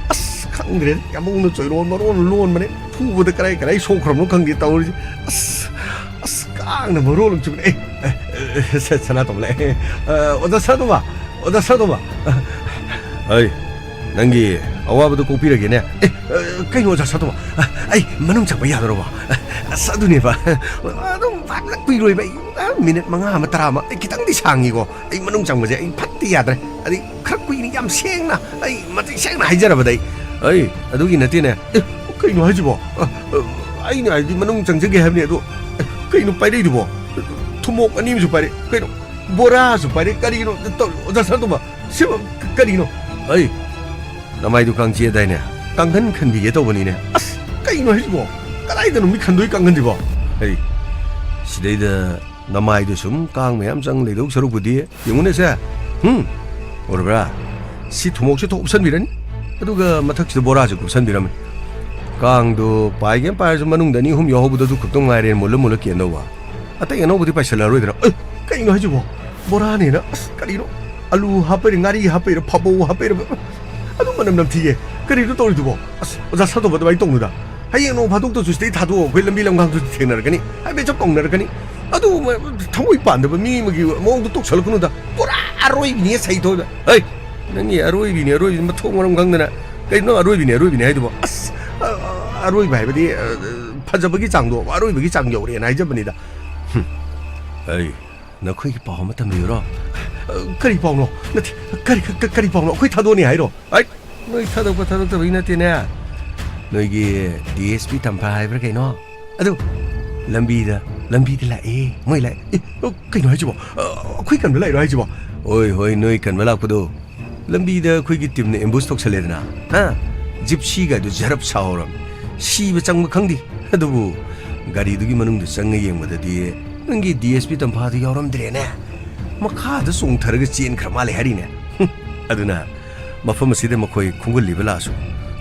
아스 강그래 야 먹는 저이로 오늘 로원만에 푸부드 까라이 소크럼로 강디 따오르지 아스 깡나 뭐로는 좀 에 세차나 동래 어디 사도 봐 어이 난기 아와부도 꼭 비려게네 그냥 어디 사도 봐 아이 만웅 잡아 야더러 봐 사두니 봐 아동 박락 비로이 봐 미닛 망아 마타라마 기땅디 상이고 이 만웅 장뭐지 이 파티 야더래 아니 크락구이니 얌 생나 아이 마티 생나 하이잖아 봐다이 어이 아두기 나티네 그냥 하지 뭐 아이니 아이디 만웅 장저게 하면도 그냥 빠이리도 뭐 투목 아니면서 빠이 그냥 뭐라서 빠이 까리기노 또 어디 사도 봐 시험 까리기노 어이 나마이도 강지에다이네 강근 큰 비게 또 보니네 아스 까이노 하지 뭐 까라이드는 미 칸도이 깡근지 뭐 에이 시대이다 나마이도 좀 깡매암 짱레도 서로부디 영혼에서 오르브라 시 투목시 또 옵선비라니 그도가 마탁지도 뭐라죠 옵선비라면 강도 빠이겐 빠이좀 만웅다니 홈 여호부도도 극동마이레는 몰라 끼어넣어와 아따 얘너부디 빠이실라로이더라 까이노 하지 뭐 뭐라니나 까리노 알루 하빼리 나리 하빼리 파보 하빼리 아도 만남 뒤에 그리도 또리 두고 어자 사도 봐도 많이 똥누다 하이노 바동도 주시대 다도 벨람빌람 강도 태나르가니 아베적 똥나르가니 아도 뭐 타고 이빠 안돼 미미기 몽도 똑 절꾸는다 뿌라 아로이비니 사이도 에이 너니 아로이비니 뭐 통하는 강도나 까이노 아로이비니 해도 뭐 아로이비 해버디 파자버기 장도 아로이비기 장교 우리 나이저버니다 에이 너 거기 봐오면 담비로 까리 봐오노 나 까리 봐오노 거기 타도니 하이로 아이 너희 타도 이나티네 너희기 DSP 담파이 버게노 아도 람비다 라에 뭐이 라에 그이노 하지 뭐 거기 간 라이로 하지 뭐 오이 너희 간 말라고도 람비다 거기 팀네 엠부스 톡살레드나 하 집시가도 저럽 사오람 시베 짱뭐 강디 아도 가리두기 만웅도 쌍의 영마다디 능기 DSP 담파도 여러분들이네 뭐 카드 송타르가 찐 그라말레 하리네 아두나 마펌 시데 뭐코이 쿵글 리벨라수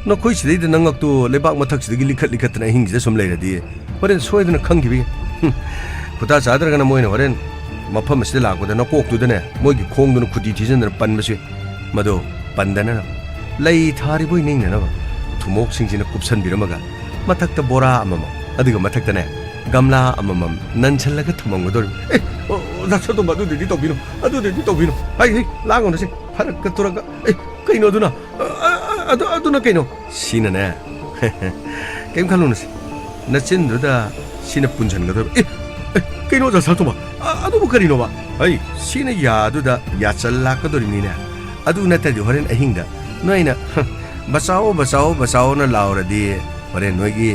너 코이 시데이드 능각도 레박 마탁시데기 리컷나 힝지데 좀 레이라디 호렌 소에드나 칸기비 부다 자들가나 모이네 호렌 마펌 시데 라고데 너 꼭두드네 뭐기 콩두는 구디 디전나 빤마시 마도 빤다나 레이 타리 보이닝네 너 두목 싱지나 굽선 비르마가 마탁다 보라 아마마 아디가 마탁다네 gamla amamam nanchalaga thamangdor na chado madu dedi to bino ai lango na se farak ka turaga kaino duna aduna kaino sinana kem khaluna se nachin duda sina punjan ga kaino ja salto ba adu bu karino ba ai sina ya duda ya challa ka dorimina adu na ta horen ahingda noina basao na lauradi horen noigi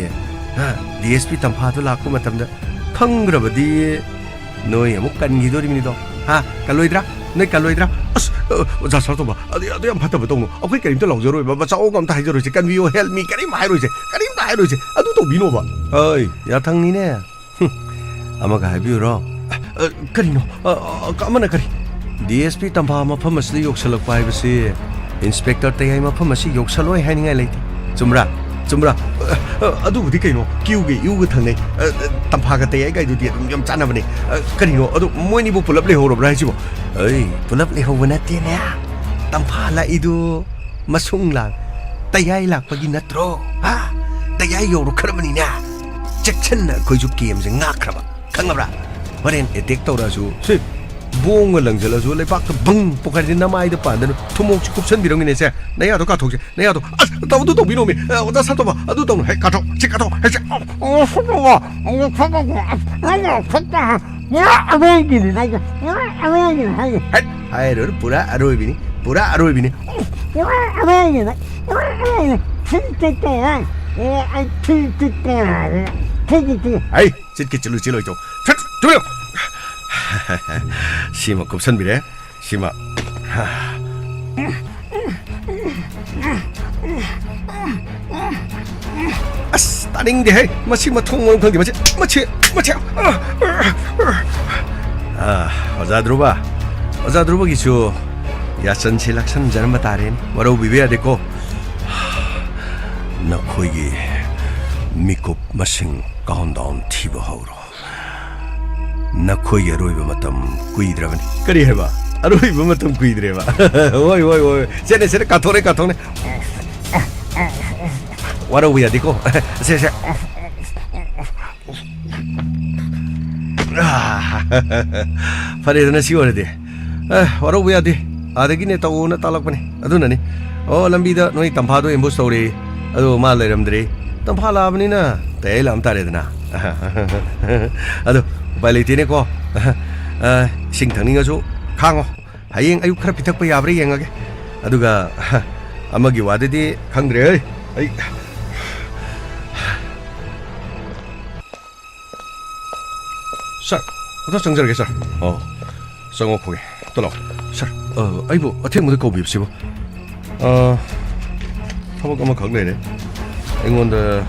DSP 담파도 라고 마탐다 컹그러버디 너희 뭐 간기도리미니도 갈로이드라 내 갈로이드라 자 살도 봐 아디 안 받다 보동 어그 게임 또 롱저로 봐 자오감 다 해저로 이제 간위오 헬미 까림 하이로 이제 아도 또 미노 봐 어이 야탕니네 아마가 하비우로 까리노 까마나 까리 DSP 담파 마펌마스 욕설럭 바이버시 인스펙터 때야이 마펌마시 욕설로이 하닝아이 레이티 줌라 adubu디 kaino kiugi yuga thangne tamphaga te ai kai du dia yam chana bani karino adu moini bu pulap le horo bra jibo ai pulap le hobana te ne tampha la idu masung la tayai lak pagi natro ha tayai yoru kharmani na jackson na koi ju game je ngak khraba khangabra horen attack tawra su se 봉을 랑절어줘 레박도 붕 poka리 나마이도 반대로 투목치 굽선 비롱이네 세 내야도 가톡지 내야도 나도 또 비놈이 어다 살도 봐 아도 또 해 가톡 지 가톡 해 소동아 이거 찾아가 아니야 찾다 야 아버지는 나가 아버지는 하지 하이를 뿌라 아로이비니 뿌라 아로이비니 야 아버지는 진짜야 야 진짜야 진짜 아이 짓게 찔러 좀 조용 시마 굽선 비래 시마 아스 따링데 해 마치 마 통원 관계 마치 어자 들어봐 기수 야선 칠락선 자는 마 다른 뭐라고 비벼야 되고 나 거기 미국 마싱 가운다운 티브 하우로 나 거기 로이브 마탐 구이드라면 그리 해봐 로이브 마탐 구이드래봐 오이 세네 가토네 와라고 해야 되고 세세 파레드나 시원하대 와라고 해야 돼 아데기네 타오나 탈락보네 아두나니 람비다 너희 탐파도 엠보스 토리 아두 말레람들이 탐파라브니나 대람 타레드나 아두 발리티네고 싱탕닝아주 강어 하잉 아유 크라 피탁바 야브레 ең하게 아두가 아마기 와데디 강드레 아이 쌀 어떤 정절하게 쌀 성옥고기 떠나오 쌀 아이고 어떻게 못할 거 밉시고 타박가마 강내네 앵원다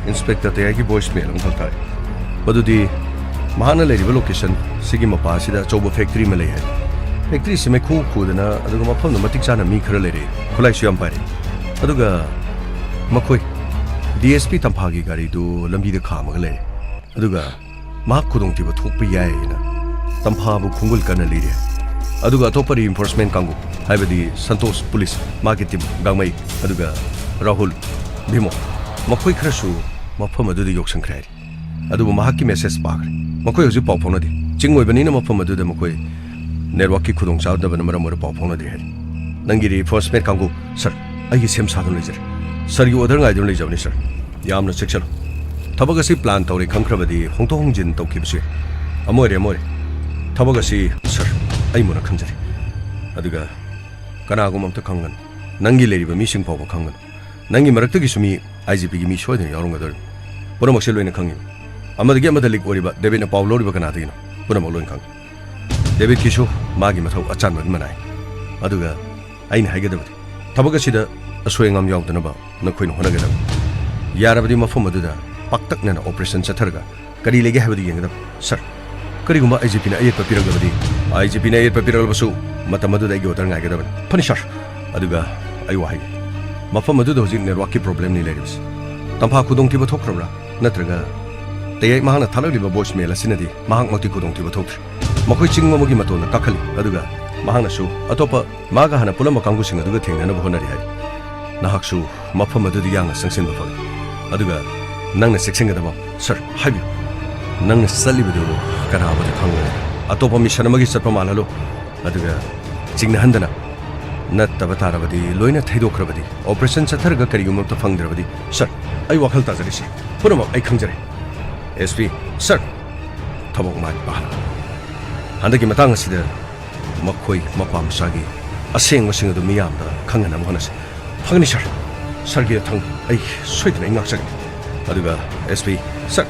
인스펙터 대학이 보이스메일은 덕다이 모두디 마하나 레리버 로케이션 시기 마파시다 조보 팩토리 말레 팩토리 시메 쿠쿠드나 아두가 마팜 노마틱 자나 미 크라 레리 콜라이 시암 파리 아두가 마코이 DSP 탐파기 가리도 람비드 카마가 레 아두가 마 쿠동티버 톡피 야이나 탐파부 쿵굴 까나 리레 아두가 아토파 리인포스먼트 강국 하이버디 산토스 폴리스 마케팅 강마이 아두가 라훌 비모 마코이 크라슈 마팜 아두디 욕상크라리 아두부 마하키 메시지 바그리 마코이 요즘 ป้า 폰어디 징모이버니나 마팜 아두데 마코이 네트워크 구동 자우다버나 마라모르 ป้า 폰어디 해 낭기리 포스먼트 강국 서 아이기 셈사돈 레저 서기 오더 가이돈 레저니 서 야암나 섹션 타바가시 플랜 토리 칸크라바디 홍토홍진 토키브시 아모레 타바가시 서 아이모나 칸자리 아두가 가나고 맘터 강건 낭기 레리버 미싱 파고 강건 낭기 마락트기 수미 IGP기 미 쇼이든 여러 것들 보라먹실로이는 강님 아마도 게마들릭 오리바 데비나 파울로리바 가나드기나 보라먹로인 강 데비 키쇼 마기 마타우 아찬만 만나이 아두가 아이나 하게더버디 타바가시다 소행함 야우드나바 너코인 호나게다 야라바디 마폼 아두다 빡딱내나 오퍼레이션 차타르가 까리 레게 하버디 갱다 서 그리고마 IGP나 아이빠 피러가버디 IGP나 아이빠 피러가버수 마타마두다 이게 오더 나게더버 퍼니셔 아두가 아이와 하게 마폼 아두다 호직 네트워크 프로블렘 니 레리스 탐파 구동티버 톡크라 나트르가 대야 마하나 탈락리바 보시메라 시나디 마항 모티 구동티버 톡트 마코이 징모모기 마토나 까칼리 아두가 마항나수 아토파 마가 하나 불러마 강구싱 아두가 탱나나 보나리 하이 나학수 마폼 아두디 양나 상신바 파게 아두가 낭나 섹생가다바 서 하이비 낭나 살리비도 가나바다 강고 아토파 미샤나마기 서파 말하로 아두가 징나 한다나 나타바 타라바디 로이나 태도크라바디 오퍼레이션 차타르가 그리고부터 팡드라바디 서 아이 와칼 따자리시 보라마 아이 강자리 SP 서 타복 많이 봐 한다기 마땅하시다 마코이 마팜사기 아생어싱어도 미암다 강한 아무 하나씩 파그니셔 설기의 탕 아이 소이드나 인각사기 아두가 SP 서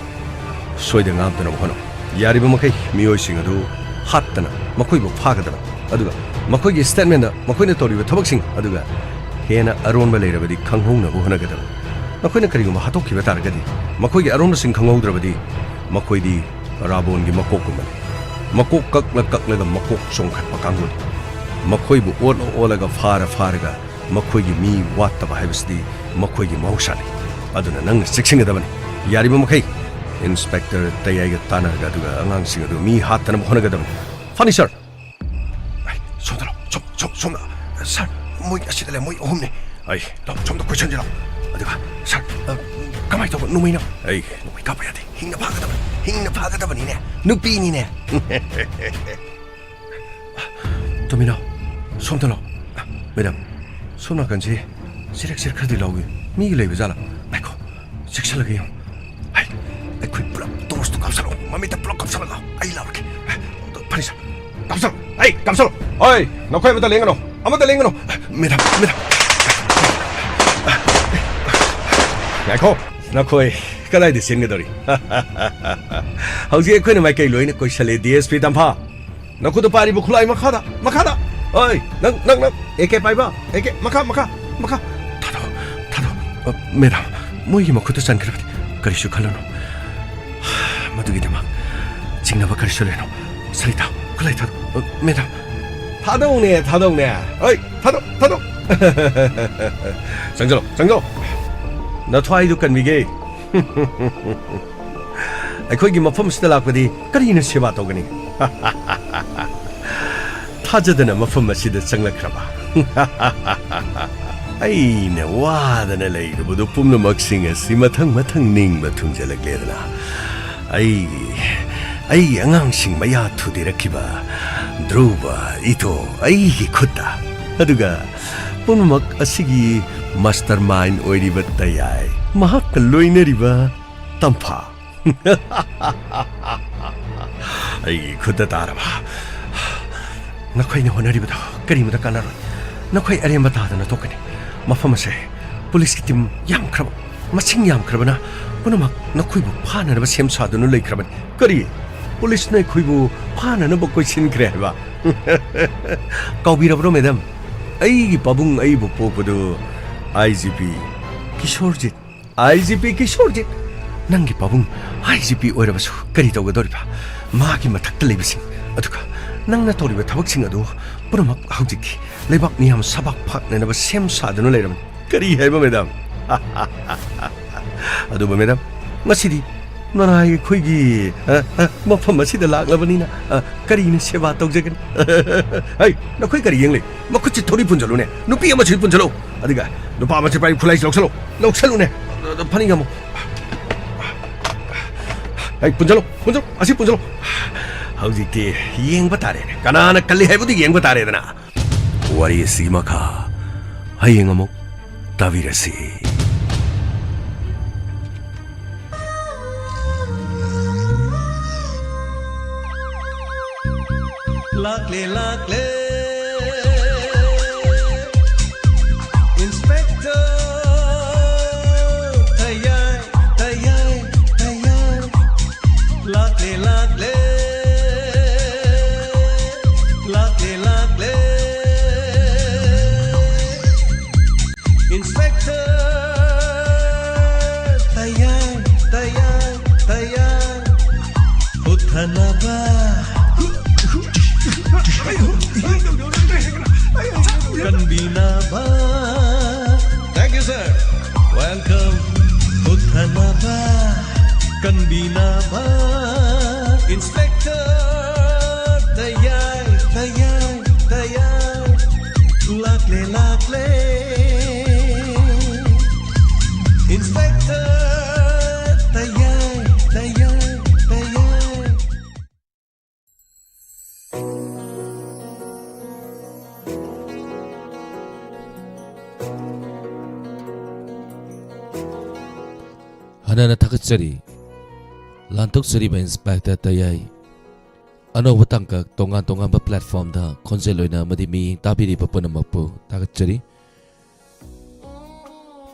소이드 암드나 하나 야리바 마카이 미오싱어도 핫다나 마코이부 파가다나 아두가 마코이기 스탠맨다 마코이네 토리베 타박싱 아두가 헤나 아론바 레이라바디 강홍나부 하나가다 마코이네 그리고 마 하토키베 따라가디 마코이기 아론나싱 강홍드라바디 마코이디 라본기 마코쿠만 마콕 깍락깍라가 마콕 송갓바 강군 마코이부 올라가 파라가 마코이기 미 왔다바 하이브스디 마코이기 마우샤니 아두나 낭 섹싱가다바니 야리바 마카이 인스펙터 대야이가 따나가 아두가 앙앙싱어도 미 핫다나 하나가다바니 파니셔 손들어 좀 살 뭐이 아시들래 뭐이 홈네 아이 좀더 question 어디가 살 가만히 있어봐 놈이나 에이 놈이 가봐야 돼 힝나 파가다버니네 누삐니네 도미나 손들어 매담 손나 간지 시렉시렉 카드 나오기 미기 레이브잖아 아이고 식살라게요 아이 아이고 블럭 도스도 감사로 마미다 블럭 감사로 아이 나오게 파리사 감사로 아이 감사로 어이 너 거기 아무다 랭거노 매담 아이고 너 거기 까다이드 생겨더리 하우지에 거기는 마이케이 로이는 거기 샬레 DSP 담파 너 그도 파리 부클라이 마카다 어이 능 에케 파이바 에케 마카 타도 매담 뭐 이게 뭐 그도 산 그래 그리슈 칼로노 마두기 대마 징나바 그리슈레노 살이다 클라이 타도 매담 타동네 어이 타도 장조 너 토아이도 간 미게 거기 머품스들 라고디 그리는 시바 도그니 타저드는 머품 마시드 장락하봐 아이네 와다네 레이르 모두 뿜는 먹싱에 시마탕 닝마 퉁절락레드나 아이 양앙싱 마야 투디라키바 드루바 이토 아이기 컸다 아두가 뿜는 먹 아시기 마스터마인드 오이리바 따야이 마하크 로이네리바 땀파 아이 컸다 알아봐 나코이네 호너리바도 그리무다 까나로 나코이 아리엠바다다나 도크네 마파마세 폴리스 팀 양크라바 마칭 양크라바나 보나막 나코이부 파나나바 셈사도는 레이크라바 그리 폴리스네 코이부 파나나 먹고 신 그래봐 까비라브로 매담 아이기 바붕 아이부 뽀뽀도 IGP 기쇼르짓 낭기 바붕 IGP 오이라바수 그리 도가도리바 마기 마탁들 레이비싱 아두가 낭나 도리바 타박싱 아두 보나막 하우지키 레박 니함 사박 팍내나바 셈사도는 레이라면 그리 해봐 매담 아두 봐 매담 마시디 너나이 코이기 머펌 마시드 락라바니나 그리는 세바 떡제근 아이 너 코이 그리 잉리 마쿠치 토리 분절로네 너 삐야 마치 분절로 아디가 너 바마치 빠이 쿨라이스 록살로네 너 파니가 뭐 아이 분절로 아시 분절로 하우지티 이행바 따레네 까나나 깔리 해부디 이행바 따레드나 와리 시마카 하이행어목 다비레시 Lakle Inspector Tayay Lakle Inspector Tayay Uthanaba Kanbinaba. Thank you, sir. Welcome. Uthanaba. Kanbinaba. Inspector. Tayay. Lakle. Inspector. Tayay. Hanana takitsari lantok sari ba inspector tayay ano batangka tongan ba platform da konseloy na madimi tabiri pa punamapu takitsari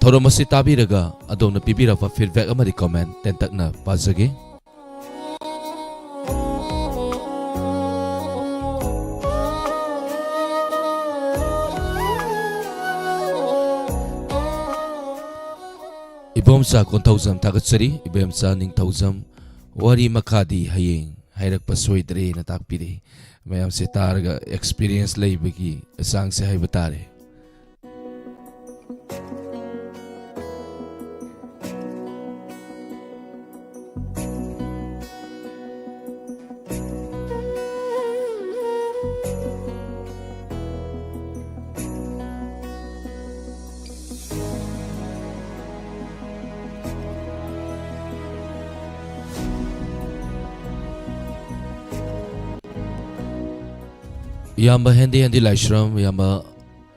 thoro masi tabiraga adom na pibira pa feedback amari comment tentak na pasage Ibomsa kontauzam tagatsari ibomsa ning tauzam wari makadi hayeng hayrak paswedre na takpiri mayam se targa experience lay bagi asang se hay batare Yamba handy laishram yamba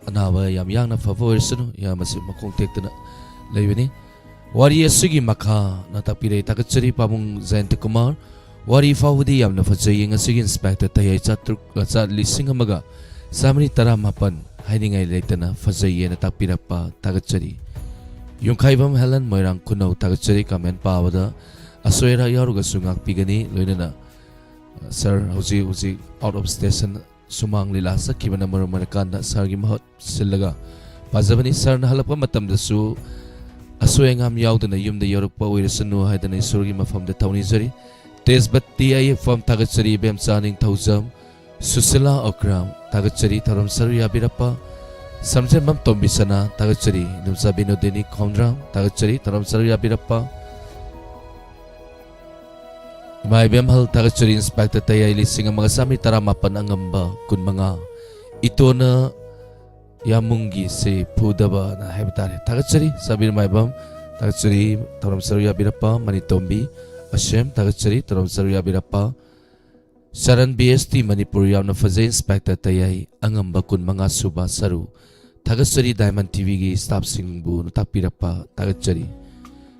anaba yam yang na favor sunu yamba si makong tektana leibini wari asugi makha na tapire takachari pamung Jayant Kumar wari fawdi yam na fajai ngasugi inspector tayai chatruk lacha lising amaga samri tara mapan hainingai leitana fajai na tapirapa takachari yungkhaibam Helen moirang kunau takachari kamen pawada asoera yaruga sungak pigani loinana sir hoji out of station sumang lila sakibana marumanakanda sargi mahot silaga pazabani sir na halapa matamdasu asoengam yaudana yumda yorukpa oirasanu haidana isurgi mafamda tawnizari tesbatti ay fam tagachari bem chaning thaujam susila okram tagachari tharam saru yabirapa samjembam tombisana tagachari numsa binodeni khomdram tagachari tharam saru yabirapa May bemhal tagachuri inspector tayay lising ang mga sami taramapan ang amba kun mga ito na yamunggi si pudaba na hebitari tagachuri sabi na may bam tagachuri taram saruya birapa manitombi ashem tagachuri taram saruya birapa saran BST Manipur yam na fazay inspector tayay ang amba kun mga suba saru tagachuri Diamond TV gi staff singbu natakpirapa tagachuri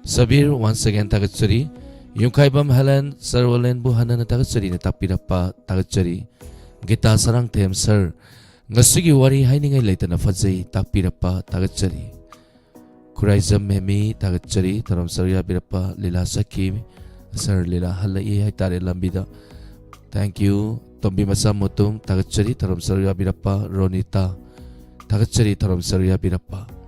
Sabir once again tagachuri yung kaibam Helen Sir Walen buhana na tagachari na tapirapa tagachari gita sarang tem sir ngasigi wari hainingay laita na fadzay tapirapa tagachari kuraizam memi tagachari taram sarya birapa lila sakim sir lila halai hay tare lambida thank you tombi masamutum tagachari taram sarya birapa Ronita tagachari taram sarya birapa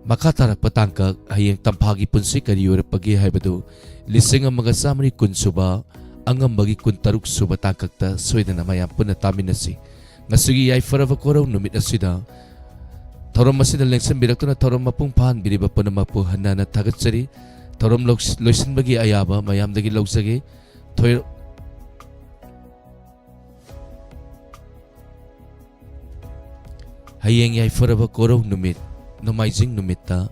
Makatarak patangkag hayang tampagi punsi kaniyura pagi haibado lising ang mga samari kunsuba ang ambagi kuntaruk suba tangkag ta soy na namayang punatamin na si ngasugi ay faravakuraw numit na sida tarom masin na lengsan birakto na tarom mapungpahan biniba po na mapuhan na tagatsari tarom loisin bagi ayaba mayam dagi logsagi toy hayang ay faravakuraw numit Nomaizing numita,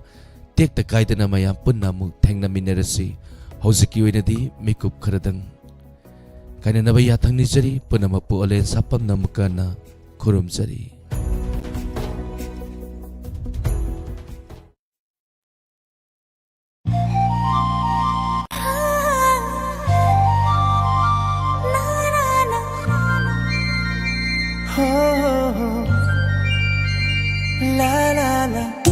tiyak ta kaida na mayam pun namu teng na minerasi, hauziki na di mikup karadang. Kaya na bayatang ni jari pun nama pu alen sapam na muka na kurum jari. La la la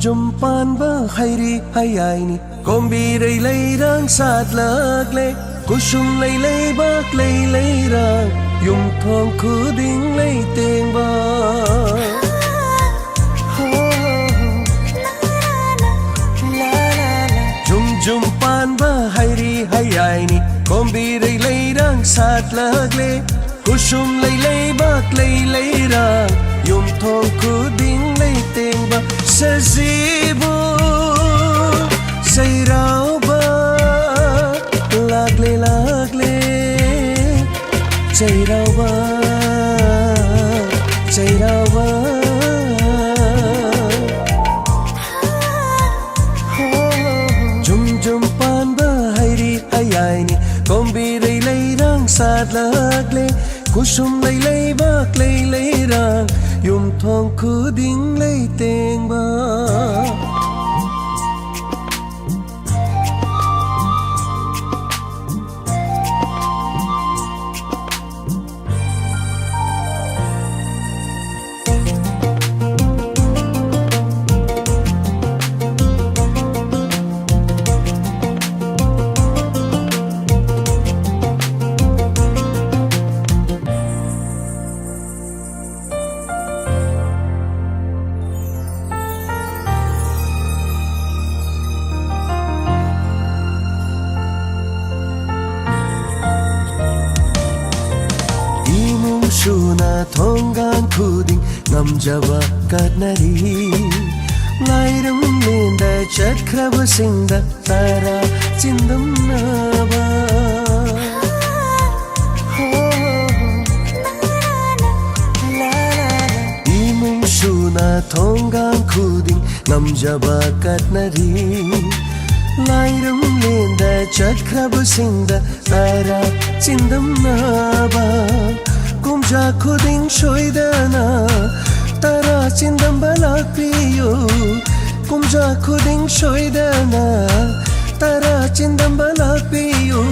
Jum pan ba hairi hayaini kombi rei lei rang sat lag le kusum lei lei bak lei lei rang yung thong khu ding lei teng ba Jum pan ba hairi hayaini kombi rei lei rang sat lag le kusum lei lei bak lei lei rang yung thong khu ding lei teng ba Sazibu Sayrao ba Lagle lagle Sayrao ba Sayrao ba Jum pan ba hairi hayaini kombi rei lei rang sat lagle kusum lei lei bak lei lei rang yung thong khu ding lei teng ba Shuna thonggan khuding ngamjaba katnari lairam lenda chakhraba singda tara chindam naba imung shuna ngamjaba katnari lairam lenda chakrabu sinda tara chindam naba kumja khuding shoidana tara chindam balakriyo kumja khuding shoidana tara chindam balakriyo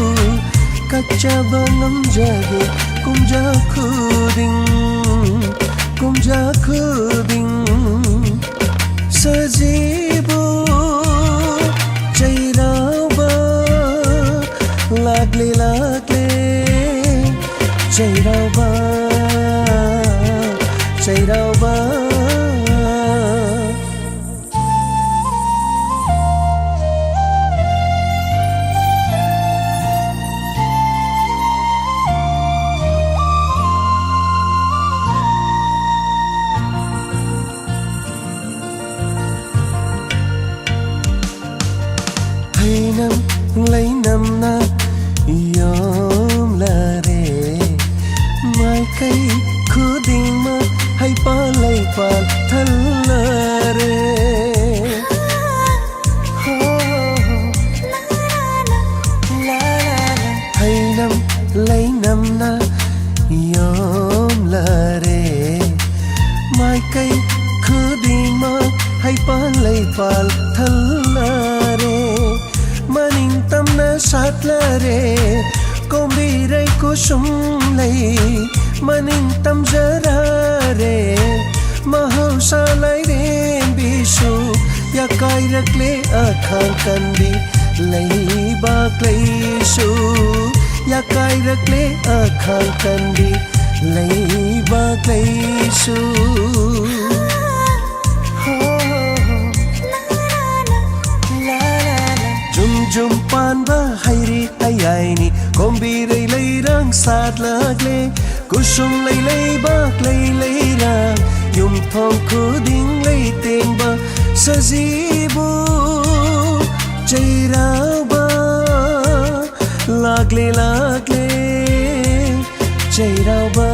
kacha bangam jage kumja khuding sajibo chairauba lagle chairauba Hainam lainam na yom la re mai kai khuding ma hai pa lai pa thal la re Hainam lainam na yom la re mai kai khuding ma hai pa lai pa thal la re maning tamna satla re kombirai kusumlai maning tam jara re mahausa lai re bisu ya kai rakle akhang kandi lai baklai su ya kai rakle akhang kandi lai baklai su Jum panba hairi hayaini kombirai leirang sat lagle kusum lei bak lei rang yum thong khuding lei tengba sajibu chairauba lagle chairauba